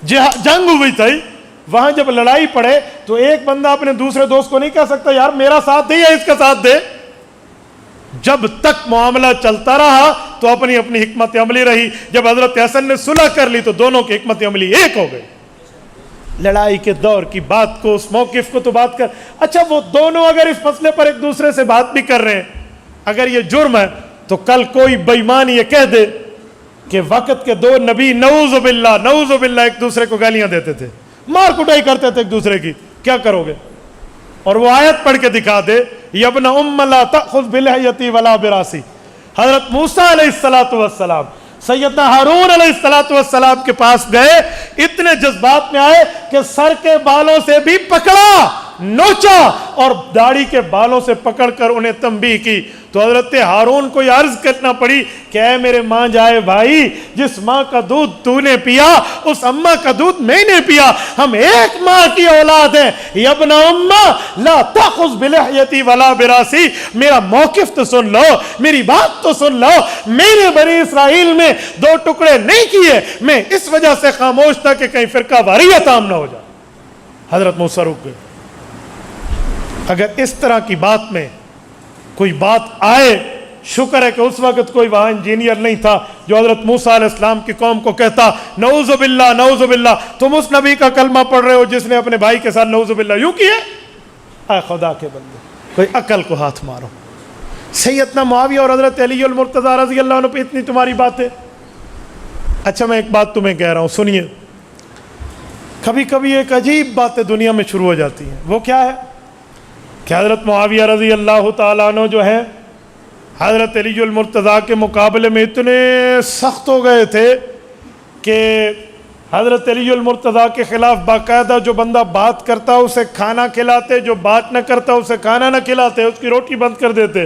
جنگ ہوئی تھی, وہاں جب لڑائی پڑے تو ایک بندہ اپنے دوسرے دوست کو نہیں کہہ سکتا یار میرا ساتھ دے یا اس کا ساتھ دے. جب تک معاملہ چلتا رہا تو اپنی اپنی حکمت عملی رہی. جب حضرت حسن نے صلح کر لی تو دونوں کی حکمت عملی ایک ہو گئی. لڑائی کے دور کی بات کو, اس موقف کو تو بات کر. اچھا وہ دونوں اگر اس مسئلے پر ایک دوسرے سے بات بھی کر رہے ہیں, اگر یہ جرم ہے تو کل کوئی بے ایمان یہ کہہ دے کہ وقت کے 2 نبی نعوذ باللہ ایک دوسرے کو گالیاں دیتے تھے, مار کٹائی کرتے تھے ایک دوسرے کی. کیا کرو گے؟ اور وہ آیت پڑھ کے دکھا دے یبن ام لا تأخذ بلحیتی ولا براسی. حضرت موسیٰ علیہ السلام سیدنا ہارون علیہ السلام کے پاس گئے, اتنے جذبات میں آئے کہ سر کے بالوں سے بھی پکڑا, نوچا اور داڑھی کے بالوں سے پکڑ کر انہیں تنبیہ کی. تو حضرت ہارون کو یہ عرض کرنا پڑی کہ اے میرے ماں جائے بھائی, جس ماں کا دودھ تو نے پیا اس اماں کا دودھ میں نے پیا, ہم ایک ماں کی اولاد ہیں. یبن اماں لا تأخذ بلحیتی ولا براسی. میرا موقف تو سن لو, میری بات تو سن لو. میں نے بنی اسرائیل میں 2 ٹکڑے نہیں کیے, میں اس وجہ سے خاموش تھا کہ کہیں فرقہ واریت عام نہ ہو جائے. حضرت موسیٰ رک گئے. اگر اس طرح کی بات میں کوئی بات آئے, شکر ہے کہ اس وقت کوئی وہاں انجینئر نہیں تھا جو حضرت موسیٰ علیہ السلام کی قوم کو کہتا نعوذ باللہ نعوذ باللہ, تم اس نبی کا کلمہ پڑھ رہے ہو جس نے اپنے بھائی کے ساتھ نعوذ باللہ یوں کیے. اے خدا کے بندے, کوئی عقل کو ہاتھ مارو. سیدنا معاویہ اور حضرت علی المرتضیٰ رضی اللہ عنہ پہ اتنی تمہاری بات ہے. اچھا میں ایک بات تمہیں کہہ رہا ہوں, سنیے. کبھی کبھی ایک عجیب باتیں دنیا میں شروع ہو جاتی ہیں. وہ کیا ہے کہ حضرت معاویہ رضی اللہ تعالیٰ عنہ جو ہے حضرت علی المرتضیٰ کے مقابلے میں اتنے سخت ہو گئے تھے کہ حضرت علی المرتضیٰ کے خلاف باقاعدہ جو بندہ بات کرتا اسے کھانا کھلاتے, جو بات نہ کرتا اسے کھانا نہ کھلاتے, اس کی روٹی بند کر دیتے.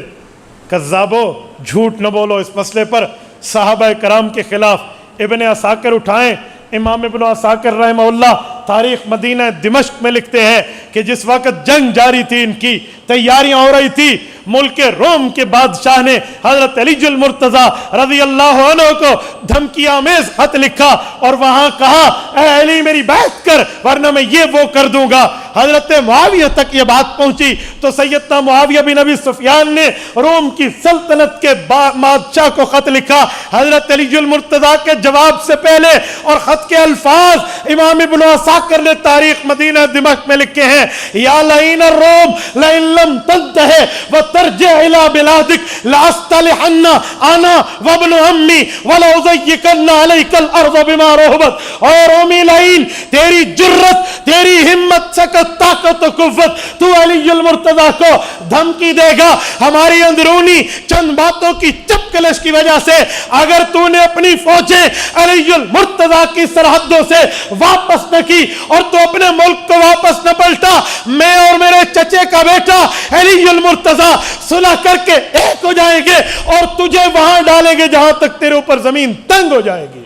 کذابو, جھوٹ نہ بولو اس مسئلے پر. صحابہ کرام کے خلاف ابن عساکر اٹھائیں, امام ابن عساکر رحمہ اللہ تاریخ مدینہ دمشق میں لکھتے ہیں کہ جس وقت جنگ جاری تھی, ان کی تیاریاں ہو رہی تھی, ملک روم کے بادشاہ نے حضرت علی المرتضیٰ رضی اللہ عنہ کو دھمکی آمیز خط لکھا اور وہاں کہا اے علی میری بیعت کر ورنہ میں یہ وہ کر دوں گا. حضرت معاویہ تک یہ بات پہنچی تو سیدنا معاویہ بن ابی سفیان نے روم کی سلطنت کے بادشاہ کو خط لکھا حضرت علی المرتضیٰ کے جواب سے پہلے, اور خط کے الفاظ امام ابن عساکر نے تاریخ مدینہ دمشق میں لکھے ہیں یا لعین الروم لئن لم تنتہے وترجع الى بلادک لاستلحن انا وابن عمی ولأضیقن علیک الارض بما رحبت. اور رومی لعین, تیری جرت, تیری ہمت, سکت, طاقت و قوت, تو علی المرتضیٰ کو دھمکی دے گا ہماری اندرونی چند باتوں کی چپکلش کی وجہ سے. اگر تو نے اپنی فوجیں علی المرتضیٰ کی سرحدوں سے واپس نہ کی اور تو اپنے ملک کو واپس نہ پلٹا, میں اور میرے چچے کا بیٹا علی المرتضیٰ صلح کر کے ایک ہو جائیں گے اور تجھے وہاں ڈالیں گے جہاں تک تیرے اوپر زمین تنگ ہو جائے گی.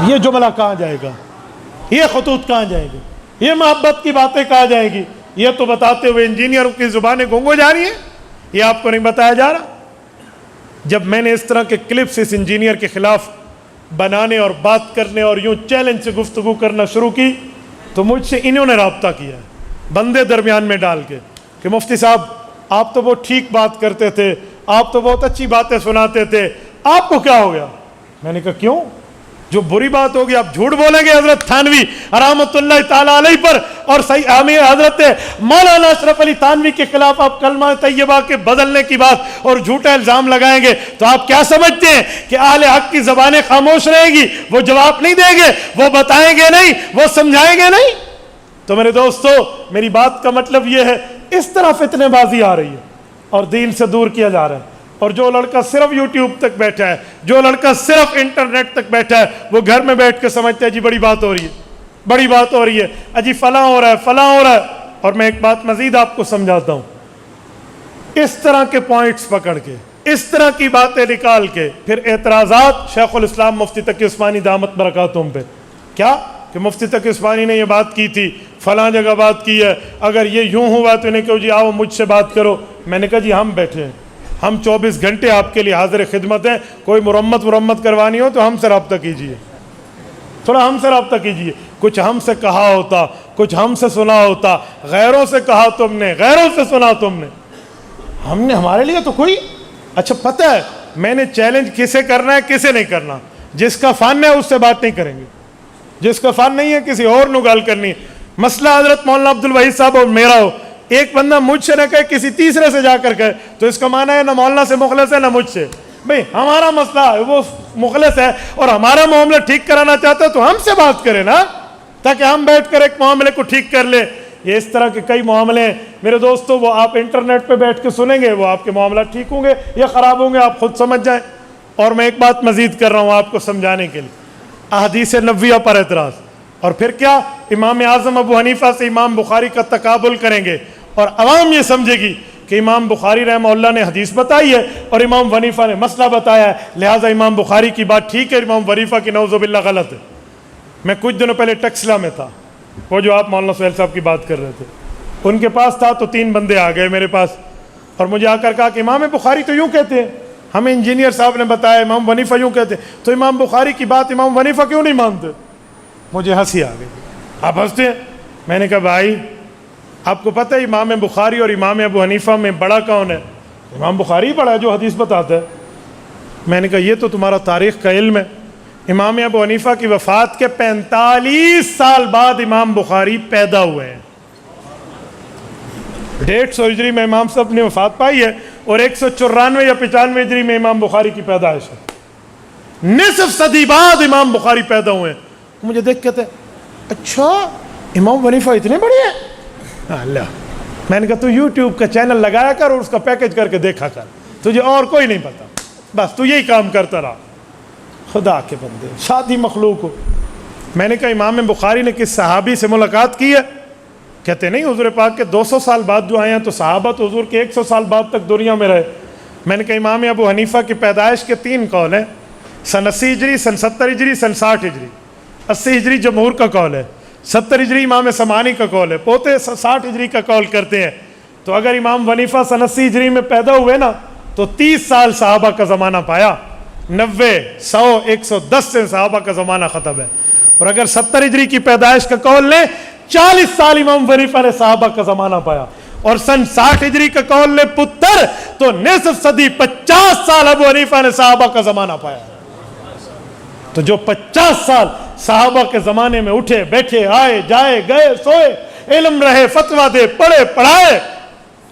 یہ جملہ کہاں جائے گا؟ یہ خطوط کہاں جائیں گے؟ یہ محبت کی باتیں کہاں جائیں گی؟ یہ تو بتاتے ہوئے انجینئروں کی زبانیں گونگ ہو جا رہی ہیں. یہ آپ کو نہیں بتایا جا رہا. جب میں نے اس طرح کے کلپس اس انجینئر کے خلاف بنانے اور بات کرنے اور یوں چیلنج سے گفتگو کرنا شروع کی تو مجھ سے انہوں نے رابطہ کیا بندے درمیان میں ڈال کے کہ مفتی صاحب آپ تو بہت ٹھیک بات کرتے تھے, آپ تو بہت اچھی باتیں سناتے تھے, آپ کو کیا ہو گیا؟ میں نے کہا کیوں؟ جو بری بات ہوگی آپ جھوٹ بولیں گے حضرت تھانوی رحمۃ اللہ تعالیٰ علیہ پر اور حضرت مولانا اشرف علی تھانوی کے خلاف آپ کلمہ طیبہ کے بدلنے کی بات اور جھوٹا الزام لگائیں گے تو آپ کیا سمجھتے ہیں کہ اہل حق کی زبانیں خاموش رہیں گی؟ وہ جواب نہیں دیں گے, وہ بتائیں گے نہیں, وہ سمجھائیں گے نہیں؟ تو میرے دوستو, میری بات کا مطلب یہ ہے اس طرح فتنے بازی آ رہی ہے اور دین سے دور کیا جا رہا ہے. اور جو لڑکا صرف یوٹیوب تک بیٹھا ہے, جو لڑکا صرف انٹرنیٹ تک بیٹھا ہے, وہ گھر میں بیٹھ کے سمجھتا ہے جی بڑی بات ہو رہی ہے, بڑی بات ہو رہی ہے, اجی فلاں ہو رہا ہے, فلاں ہو رہا ہے. اور میں ایک بات مزید آپ کو سمجھاتا ہوں, اس طرح کے پوائنٹس پکڑ کے, اس طرح کی باتیں نکال کے پھر اعتراضات شیخ الاسلام مفتی تقی عثمانی دامت برکاتہم پہ کیا کہ مفتی تقی عثمانی نے یہ بات کی تھی, فلاں جگہ بات کی ہے, اگر یہ یوں ہوا تو انہیں کہو جی آؤ مجھ سے بات کرو. میں نے کہا جی ہم بیٹھے ہیں, ہم 24 گھنٹے آپ کے لیے حاضر خدمت ہیں, کوئی مرمت کروانی ہو تو ہم سے رابطہ کیجئے, تھوڑا ہم سے رابطہ کیجئے. کچھ ہم سے کہا ہوتا, کچھ ہم سے سنا ہوتا, غیروں سے کہا تم نے, غیروں سے سنا تم نے, ہم نے ہمارے لیے تو کوئی اچھا پتہ ہے میں نے چیلنج کسے کرنا ہے کسے نہیں کرنا. جس کا فن ہے اس سے بات نہیں کریں گے, جس کا فن نہیں ہے کسی اور نو گال کرنی. مسئلہ حضرت مولانا عبد الوحید صاحب اور میرا ہو, ایک بندہ مجھ سے نہ کہے کسی تیسرے سے جا کر کہے تو اس کا معنی ہے نہ مولانا سے مخلص ہے نہ مجھ سے. بھئی ہمارا مسئلہ ہے وہ مخلص ہے اور ہمارا معاملہ ٹھیک کرانا چاہتا ہے تو ہم سے بات کرے نا. تاکہ ہم بیٹھ کر ایک معاملے کو ٹھیک کر لیں. یہ اس طرح کے کئی معاملے ہیں میرے دوستو، وہ آپ انٹرنیٹ پہ بیٹھ کے سنیں گے، وہ آپ کے معاملات ٹھیک ہوں گے یا خراب ہوں گے آپ خود سمجھ جائیں. اور میں ایک بات مزید کر رہا ہوں آپ کو سمجھانے کے لیے، احادیث نبویہ پر اعتراض، اور پھر کیا امام اعظم ابو حنیفہ سے امام بخاری کا تقابل کریں گے، اور عوام یہ سمجھے گی کہ امام بخاری رحمہ اللہ نے حدیث بتائی ہے اور امام حنیفہ نے مسئلہ بتایا ہے، لہٰذا امام بخاری کی بات ٹھیک ہے، امام حنیفہ کی نعوذ باللہ غلط ہے. میں کچھ دنوں پہلے ٹیکسلا میں تھا، وہ جو آپ مولانا سہیل صاحب کی بات کر رہے تھے، ان کے پاس تھا تو 3 بندے آ گئے میرے پاس اور مجھے آ کر کہا کہ امام بخاری تو یوں کہتے ہیں، ہمیں انجینئر صاحب نے بتایا امام حنیفہ یوں کہتے ہیں، تو امام بخاری کی بات امام حنیفہ کیوں نہیں مانتے؟ مجھے ہنسی آ گئی. آپ ہنستے ہیں؟ میں نے کہا بھائی آپ کو پتہ ہے امام بخاری اور امام ابو حنیفہ میں بڑا کون ہے؟ امام بخاری بڑا ہے جو حدیث بتاتا ہے. میں نے کہا یہ تو تمہارا تاریخ کا علم ہے. امام ابو حنیفہ کی وفات کے 45 سال بعد امام بخاری پیدا ہوئے ہیں. 150 ہجری میں امام صاحب نے وفات پائی ہے اور 194 یا 95 ہجری میں امام بخاری کی پیدائش ہے. نصف صدی بعد امام بخاری پیدا ہوئے ہیں. مجھے دیکھ کہتے اچھا امام حنیفہ اتنے بڑے ہیں؟ اللہ. میں نے کہا تو یوٹیوب کا چینل لگایا کر اور اس کا پیکج کر کے دیکھا کر، تجھے اور کوئی نہیں پتا، بس تو یہی کام کرتا رہا. خدا کے بندے شادی مخلوق ہو. میں نے کہا امام بخاری نے کس صحابی سے ملاقات کی ہے؟ کہتے نہیں حضور پاک کے 200 سال بعد جو آئے ہیں تو صحابہ تو حضور کے 100 سال بعد تک دنیا میں رہے. میں نے کہا امام ابو حنیفہ کی پیدائش کے 3 قول ہیں، سن 80 ہجری، سن 70 ہجری، سن 60 ہجری. 80 ہجری جمہور کا قول ہے، 70 ہجری امام سمانی کا قول ہے، پوتے 60 ہجری کا قول کرتے ہیں. تو اگر امام حنیفہ سن 80 ہجری میں پیدا ہوئے نا تو 30 سال صحابہ کا زمانہ پایا، 90 100 110 سے صحابہ کا زمانہ ختم ہے. اور اگر 70 ہجری کی پیدائش کا قول لیں 40 سال امام حنیفہ نے صحابہ کا زمانہ پایا، اور سن 60 ہجری کا قول لیں پتر تو نصف صدی 50 سال ابو حنیفہ نے صحابہ کا زمانہ پایا. تو جو 50 سال صحابہ کے زمانے میں اٹھے بیٹھے آئے جائے گئے سوئے، علم رہے فتویٰ دے پڑھے پڑھائے،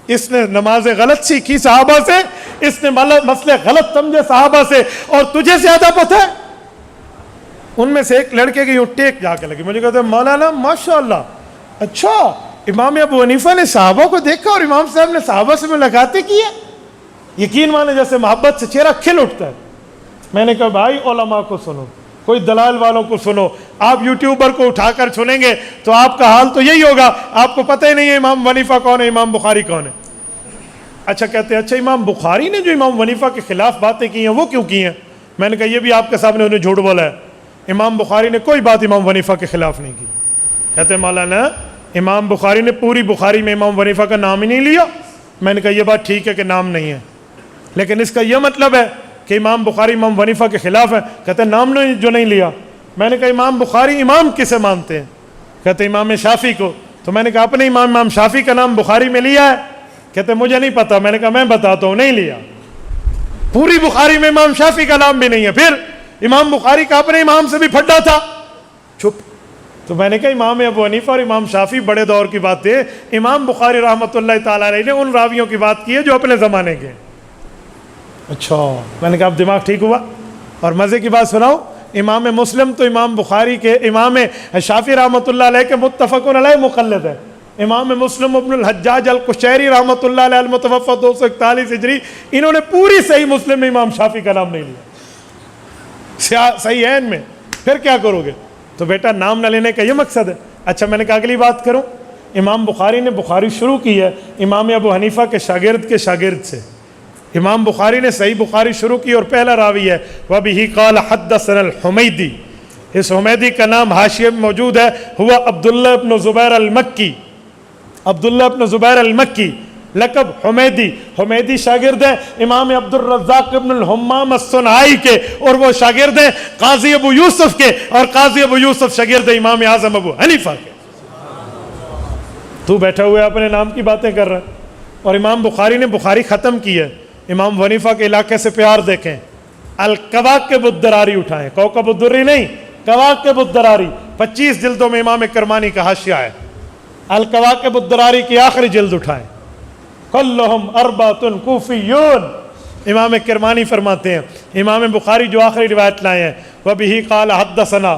اس نے نمازیں غلط سیکھی صحابہ سے، اس نے مسئلے غلط سمجھے صحابہ سے، اور تجھے زیادہ پتہ ہے. ان میں سے ایک لڑکے کی یوں ٹیک جا کے لگی. مجھے کہتے ہیں مولانا ماشاءاللہ، اچھا امام ابو حنیفہ نے صحابہ کو دیکھا اور امام صاحب نے صحابہ سے ملاقاتیں کی ہے؟ یقین مانے جیسے محبت سے چہرہ کھل اٹھتا ہے. میں نے کہا بھائی علماء کو سنو، کوئی دلال والوں کو سنو. آپ یوٹیوبر کو اٹھا کر سنیں گے تو آپ کا حال تو یہی ہوگا، آپ کو پتہ ہی نہیں ہے امام حنیفہ کون ہے، امام بخاری کون ہے. اچھا کہتے ہیں اچھا امام بخاری نے جو امام حنیفہ کے خلاف باتیں کی ہیں وہ کیوں کی ہیں؟ میں نے کہا یہ بھی آپ کے سامنے انہیں جھوٹ بولا ہے. امام بخاری نے کوئی بات امام حنیفہ کے خلاف نہیں کی. کہتے ہیں مولانا امام بخاری نے پوری بخاری میں امام حنیفہ کا نام ہی نہیں لیا. میں نے کہا یہ بات ٹھیک ہے کہ نام نہیں ہے، لیکن اس کا یہ مطلب ہے کہ امام بخاری امام حنیفہ کے خلاف ہے؟ کہتے ہیں نام نے جو نہیں لیا. میں نے کہا امام بخاری امام کسے مانتے ہیں؟ کہتے ہیں امام شافعی کو. تو میں نے کہا اپنے امام شافعی کا نام بخاری میں لیا ہے؟ کہتے ہیں مجھے نہیں پتا. میں نے کہا میں بتاتا ہوں، نہیں لیا. پوری بخاری میں امام شافعی کا نام بھی نہیں ہے. پھر امام بخاری کا اپنے امام سے بھی پھڈا تھا. چپ. تو میں نے کہا امام ابو حنیفہ اور امام شافعی بڑے دور کی بات ہے، امام بخاری رحمۃ اللہ تعالیٰ علیہ نے ان راویوں کی بات کی ہے جو اپنے زمانے کے. اچھا. میں نے کہا اب دماغ ٹھیک ہوا. اور مزے کی بات سناؤ، امام مسلم تو امام بخاری کے امام شافعی رحمۃ اللہ علیہ کے متفقن علیہ مقلد ہے. امام مسلم ابن الحجاج القشیری رحمۃ اللہ علیہ المتوفی 241 ہجری، انہوں نے پوری صحیح مسلم میں امام شافعی کا نام نہیں لیا. صحیح ہے ان میں. پھر کیا کرو گے؟ تو بیٹا نام نہ لینے کا یہ مقصد ہے. اچھا میں نے کہا اگلی بات کروں. امام بخاری نے بخاری شروع کی ہے امام ابو حنیفہ کے شاگرد سے. امام بخاری نے صحیح بخاری شروع کی اور پہلا راوی ہے وَبِهِ قَالَ حَدَّثَنَا الْحُمَيْدِي. اس حمیدی کا نام حاشیے میں موجود ہے، ہوا عبداللہ ابن زبیر المکی. عبداللہ ابن زبیر المکی لقب حمیدی. حمیدی شاگرد ہیں امام عبد الرزاق ابن الحمام الصنعائی کے، اور وہ شاگرد ہیں قاضی ابو یوسف کے، اور قاضی ابو یوسف شاگرد ہیں امام اعظم ابو حنیفہ کے. تو بیٹھا ہوا اپنے نام کی باتیں کر رہا ہے. اور امام بخاری نے بخاری ختم کی ہے. امام حنیفہ کے علاقے سے پیار دیکھیں. الکواکب الدراری اٹھائیں، کوکب الدری نہیں، کواکب الدراری. 25 جلدوں میں امام کرمانی کا حاشیہ ہے. الکواکب الدراری کی آخری جلد اٹھائیں. کلہم اربعۃ کوفیون. امام کرمانی فرماتے ہیں امام بخاری جو آخری روایت لائے ہیں وَبِهِ قَالَ حَدَّثَنَا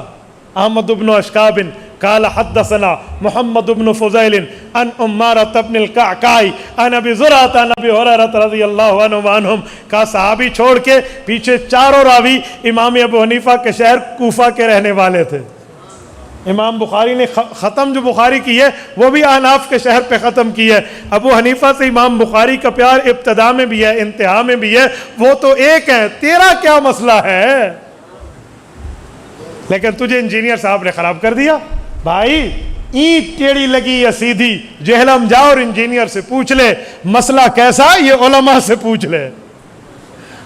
احمد بن اشکاب قال حدثنا محمد بن فضيل عن عمارة بن القعقاع عن ابي زرعة عن ابي هريرة رضی اللہ عنہ وعنہم. کا صحابی چھوڑ کے پیچھے چاروں راوی امام ابو حنیفہ کے شہر کوفہ کے رہنے والے تھے. امام بخاری نے ختم جو بخاری کی ہے وہ بھی احناف کے شہر پہ ختم کی ہے. ابو حنیفہ سے امام بخاری کا پیار ابتدا میں بھی ہے انتہا میں بھی ہے. وہ تو ایک ہے, تیرا کیا مسئلہ ہے؟ لیکن تجھے انجینئر صاحب نے خراب کر دیا. بھائی اینٹ ٹیڑھی لگی یا سیدھی, جہلم جا اور انجینئر سے پوچھ لے مسئلہ کیسا, یہ علماء سے پوچھ لے.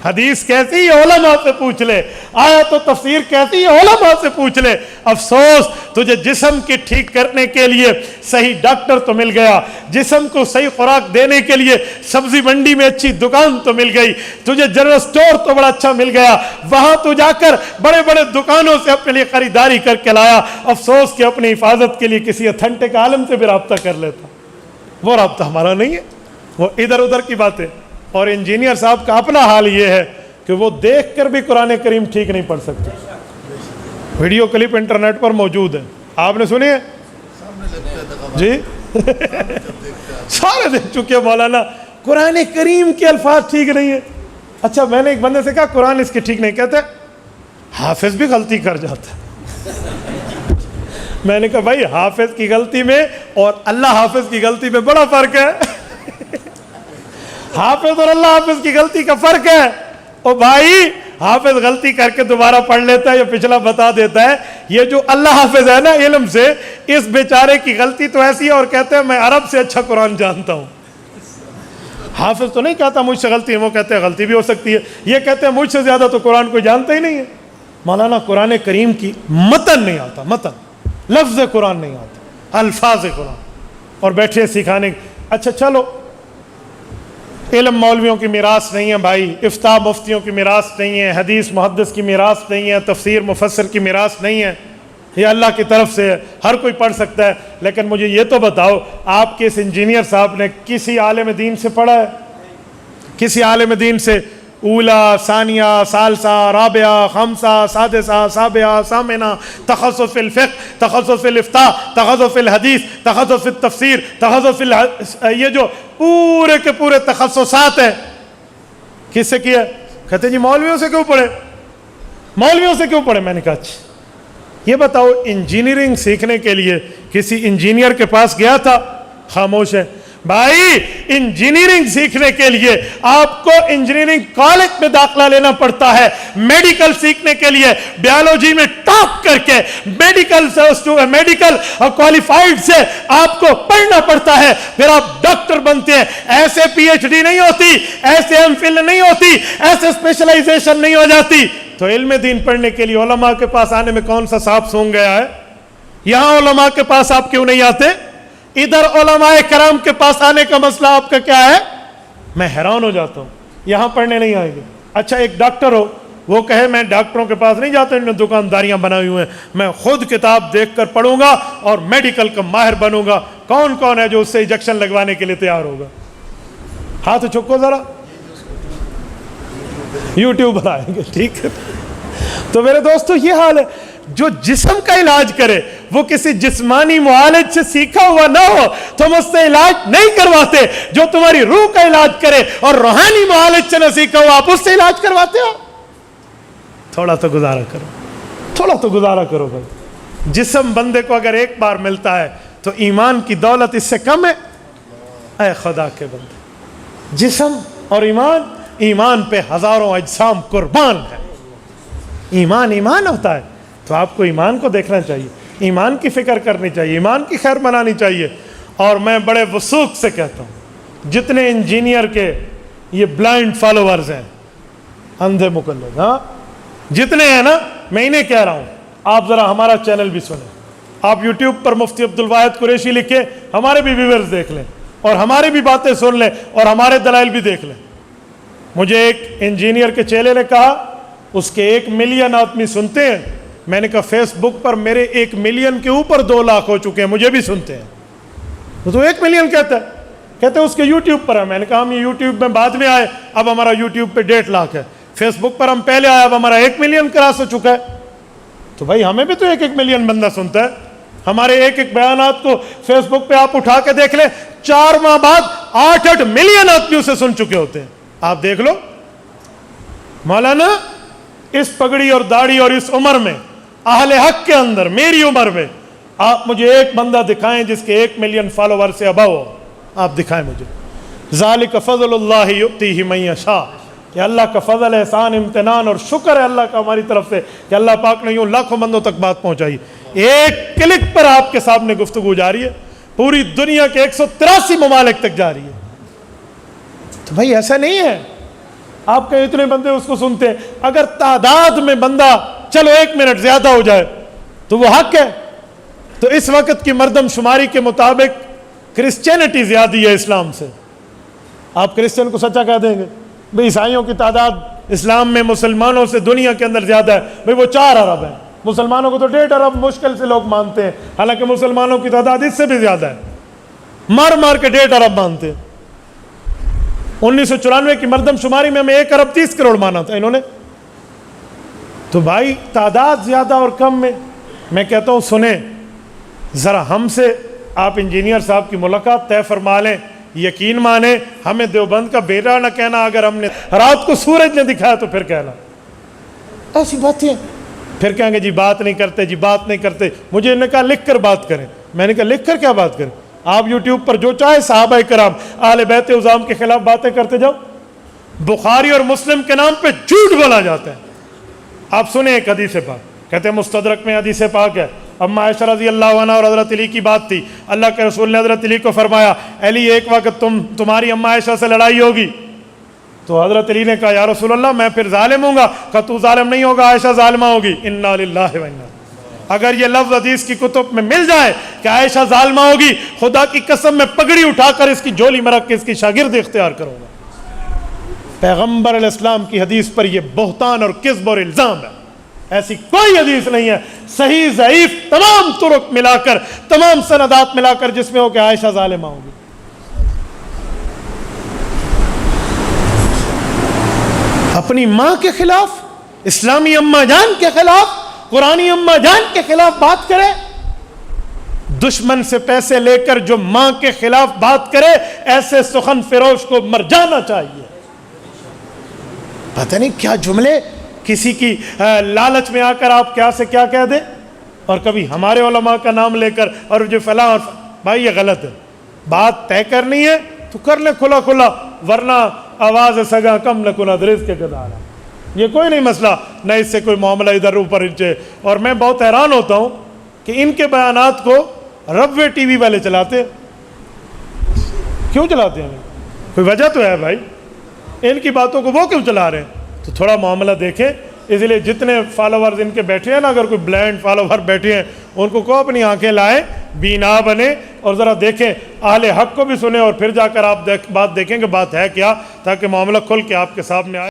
حدیث کیسی, یہ علماء سے پوچھ لے. آیت و تفسیر کیسی, یہ علماء سے پوچھ لے. افسوس تجھے جسم کی ٹھیک کرنے کے لیے صحیح ڈاکٹر تو مل گیا, جسم کو صحیح خوراک دینے کے لیے سبزی منڈی میں اچھی دکان تو مل گئی, تجھے جنرل سٹور تو بڑا اچھا مل گیا, وہاں تو جا کر بڑے بڑے دکانوں سے اپنے لیے خریداری کر کے لایا. افسوس کہ اپنی حفاظت کے لیے کسی اتھنٹک عالم سے بھی رابطہ کر لیتا. وہ رابطہ ہمارا نہیں ہے, وہ ادھر ادھر کی باتیں. اور انجینئر صاحب کا اپنا حال یہ ہے کہ وہ دیکھ کر بھی قرآن کریم ٹھیک نہیں پڑھ سکتے. ویڈیو کلپ انٹرنیٹ پر موجود ہے, آپ نے سنی ہے جی؟ سارے دیکھ چکے ہیں مولانا, قرآن کریم کے الفاظ ٹھیک نہیں ہے. اچھا میں نے ایک بندے سے کہا قرآن اس کے ٹھیک نہیں, کہتے حافظ بھی غلطی کر جاتا ہے. میں نے کہا بھائی حافظ کی غلطی میں اور اللہ حافظ کی غلطی میں بڑا فرق ہے. حافظ اور اللہ حافظ کی غلطی کا فرق ہے. او بھائی حافظ غلطی کر کے دوبارہ پڑھ لیتا ہے یا پچھلا بتا دیتا ہے. یہ جو اللہ حافظ ہے نا علم سے, اس بیچارے کی غلطی تو ایسی ہے اور کہتے ہیں میں عرب سے اچھا قرآن جانتا ہوں. حافظ تو نہیں کہتا مجھ سے غلطی ہے, وہ کہتے ہیں غلطی بھی ہو سکتی ہے. یہ کہتے ہیں مجھ سے زیادہ تو قرآن کو جانتا ہی نہیں ہے. مولانا قرآن کریم کی متن نہیں آتا, متن لفظ قرآن نہیں آتا, الفاظ قرآن, اور بیٹھے سکھانے. اچھا چلو, علم مولویوں کی میراث نہیں ہے بھائی, افتاء مفتیوں کی میراث نہیں ہے, حدیث محدث کی میراث نہیں ہے, تفسیر مفسر کی میراث نہیں ہے, یہ اللہ کی طرف سے ہے, ہر کوئی پڑھ سکتا ہے. لیکن مجھے یہ تو بتاؤ آپ کے اس انجینئر صاحب نے کسی عالم دین سے پڑھا ہے؟ کسی عالم دین سے اولا, ثانیہ, ثالثہ, رابعہ, خمسہ, سادسہ, سابعہ, ثامنہ, تخصص فی الفقہ, تخصص فی الافتاء, تخصص فی الحدیث, تخصص فی التفسیر, تخصص فی یہ جو پورے کے پورے تخصصات ہیں, کس سے کیا؟ کہتے جی مولویوں سے کیوں پڑھے, مولویوں سے کیوں پڑھے. میں نے کہا اچھا یہ بتاؤ انجینئرنگ سیکھنے کے لیے کسی انجینئر کے پاس گیا تھا؟ خاموش ہے. بھائی انجینئرنگ سیکھنے کے لیے آپ کو انجینئرنگ کالج میں داخلہ لینا پڑتا ہے. میڈیکل سیکھنے کے لیے بیالوجی میں ٹاپ کر کے میڈیکل کوالیفائڈ سے آپ کو پڑھنا پڑتا ہے, پھر آپ ڈاکٹر بنتے ہیں. ایسے پی ایچ ڈی نہیں ہوتی, ایسے ایم فل نہیں ہوتی, ایسے اسپیشلائزیشن نہیں ہو جاتی. تو علم دین پڑھنے کے لیے علماء کے پاس آنے میں کون سا سانپ سونگ گیا ہے؟ یہاں علماء کے پاس آپ کیوں نہیں آتے؟ ادھر علماء کرام کے پاس آنے کا مسئلہ آپ کا کیا ہے؟ میں حیران ہو جاتا ہوں, یہاں پڑھنے نہیں آئیں گے. اچھا ایک ڈاکٹر ہو, وہ کہے میں ڈاکٹروں کے پاس نہیں جاتا, انہوں نے دکانداریاں بنائی ہوئے ہیں, میں خود کتاب دیکھ کر پڑھوں گا اور میڈیکل کا ماہر بنوں گا. کون کون ہے جو اس سے انجیکشن لگوانے کے لیے تیار ہوگا؟ ہاتھ چکو ذرا. یوٹیوب آئیں گے, ٹھیک ہے. تو میرے دوستو یہ حال ہے. جو جسم کا علاج کرے وہ کسی جسمانی معالج سے سیکھا ہوا نہ ہو, تم اس سے علاج نہیں کرواتے. جو تمہاری روح کا علاج کرے اور روحانی معالج سے نہ سیکھا ہو, آپ اس سے علاج کرواتے ہو. تھوڑا تو گزارا کرو, تھوڑا تو گزارا کرو بھائی. جسم بندے کو اگر ایک بار ملتا ہے تو ایمان کی دولت اس سے کم ہے؟ اے خدا کے بندے, جسم اور ایمان پہ ہزاروں اجسام قربان ہے. ایمان ہوتا ہے تو آپ کو ایمان کو دیکھنا چاہیے, ایمان کی فکر کرنی چاہیے, ایمان کی خیر منانی چاہیے. اور میں بڑے وثوق سے کہتا ہوں جتنے انجینئر کے یہ بلائنڈ فالوورز ہیں, اندھے مقلد, ہاں جتنے ہیں نا, میں انہیں کہہ رہا ہوں آپ ذرا ہمارا چینل بھی سنیں. آپ یوٹیوب پر مفتی عبدالواحد قریشی لکھیں, ہمارے بھی ویورز دیکھ لیں اور ہماری بھی باتیں سن لیں اور ہمارے دلائل بھی دیکھ لیں. مجھے ایک انجینئر کے چیلے نے کہا اس کے 1 ملین آدمی سنتے ہیں. میں نے کہا فیس بک پر میرے 1 ملین کے اوپر 2 لاکھ ہو چکے ہیں, مجھے بھی سنتے ہیں. تو 1 ملین کہتا ہے, کہتے ہیں اس کے یوٹیوب پر ہے. میں نے کہا ہم یہ یوٹیوب میں بعد میں آئے, اب ہمارا یوٹیوب پہ 1.5 لاکھ ہے. فیس بک پر ہم پہلے آئے, اب ہمارا 1 ملین کراس ہو چکا ہے. تو بھائی ہمیں بھی تو 1 ملین بندہ سنتا ہے. ہمارے ایک ایک بیانات کو فیس بک پہ آپ اٹھا کے دیکھ لیں، 4 ماہ بعد 8 ملین آدمی اسے سن چکے ہوتے ہیں. آپ دیکھ لو. مولانا اس پگڑی اور داڑھی اور اس عمر میں، اہل حق کے اندر، میری عمر میں، آپ مجھے ایک بندہ دکھائیں جس کے 1 ملین فالوور سے ابو ہو. آپ دکھائیں مجھے. ذالک فضل اللہ یؤتیہ من یشاء. کہ اللہ کا فضل، احسان، امتنان اور شکر ہے اللہ کا ہماری طرف سے کہ اللہ پاک نے یوں لاکھوں بندوں تک بات پہنچائی. ایک کلک پر آپ کے سامنے گفتگو جاری ہے، پوری دنیا کے 183 ممالک تک جاری ہے. تو بھائی ایسا نہیں ہے آپ کے اتنے بندے اس کو سنتے ہیں. اگر تعداد میں بندہ چلو 1 منٹ زیادہ ہو جائے تو وہ حق ہے. تو اس وقت کی مردم شماری کے مطابق کرسچینٹی زیادہ ہے اسلام سے. آپ کرسچن کو سچا کہہ دیں گے بھئی عیسائیوں کی تعداد اسلام میں مسلمانوں سے دنیا کے اندر زیادہ ہے. بھئی وہ 4 ارب ہیں، مسلمانوں کو تو 1.5 ارب مشکل سے لوگ مانتے ہیں، حالانکہ مسلمانوں کی تعداد اس سے بھی زیادہ ہے. مار مار کے 1.5 ارب مانتے ہیں. 1994 کی مردم شماری میں ہمیں 1 ارب 30 کروڑ مانا تھا انہوں نے. تو بھائی تعداد زیادہ اور کم میں کہتا ہوں سنیں ذرا ہم سے آپ انجینئر صاحب کی ملاقات طے فرما لیں، یقین مانیں ہمیں دیوبند کا بیٹا نہ کہنا. اگر ہم نے رات کو سورج نے دکھایا تو پھر کہنا ایسی باتیں. پھر کہیں گے جی بات نہیں کرتے، جی بات نہیں کرتے. مجھے انہوں نے کہا لکھ کر بات کریں. میں نے کہا لکھ کر کیا بات کریں؟ آپ یوٹیوب پر جو چاہے صحابہ کرام اہل بیت عظام کے خلاف باتیں کرتے جاؤ. بخاری اور مسلم کے نام پہ جھوٹ بولا جاتا ہے. آپ سنیں ایک حدیث پاک، کہتے ہیں مستدرک میں حدیث پاک ہے. اما عائشہ رضی اللہ عنہ اور حضرت علی کی بات تھی. اللہ کے رسول نے حضرت علی کو فرمایا علی ایک وقت تمہاری اما عائشہ سے لڑائی ہوگی. تو حضرت علی نے کہا یا رسول اللہ میں پھر ظالم ہوں گا. کہا تو ظالم نہیں ہوگا، عائشہ ظالمہ ہوگی. انا للہ و انا. اگر یہ لفظ حدیث کی کتب میں مل جائے کہ عائشہ ظالمہ ہوگی، خدا کی قسم میں پگڑی اٹھا کر اس کی جولی میں رکھ کے اس کی شاگرد اختیار کروں گا. پیغمبر علیہ السلام کی حدیث پر یہ بہتان اور کذب اور الزام ہے. ایسی کوئی حدیث نہیں ہے صحیح ضعیف تمام طرق ملا کر، تمام سندات ملا کر جس میں ہو کہ عائشہ ظالمہ ہوگی. اپنی ماں کے خلاف، اسلامی اماں جان کے خلاف، قرآنی اماں جان کے خلاف بات کرے. دشمن سے پیسے لے کر جو ماں کے خلاف بات کرے ایسے سخن فروش کو مر جانا چاہیے. پتہ نہیں کیا جملے کسی کی لالچ میں آ کر آپ کیا سے کیا کہہ دیں، اور کبھی ہمارے علماء کا نام لے کر اور جو فلاں اور بھائی یہ غلط ہے. بات طے کرنی ہے تو کر لیں کھلا کھلا، ورنہ آواز سگا کم نہ کنا درز کے گدارا. یہ کوئی نہیں مسئلہ، نہ اس سے کوئی معاملہ ادھر اوپر نیچے. اور میں بہت حیران ہوتا ہوں کہ ان کے بیانات کو ربوے ٹی وی والے چلاتے. کیوں چلاتے ہیں؟ کوئی وجہ تو ہے بھائی. ان کی باتوں کو وہ کیوں چلا رہے ہیں؟ تو تھوڑا معاملہ دیکھیں. اس لیے جتنے فالوورز ان کے بیٹھے ہیں نا، اگر کوئی بلائنڈ فالوور بیٹھے ہیں ان کو اپنی آنکھیں لائیں، بینا بنے اور ذرا دیکھیں، اہل حق کو بھی سنیں اور پھر جا کر آپ بات دیکھیں کہ بات ہے کیا، تاکہ معاملہ کھل کے آپ کے سامنے آئے.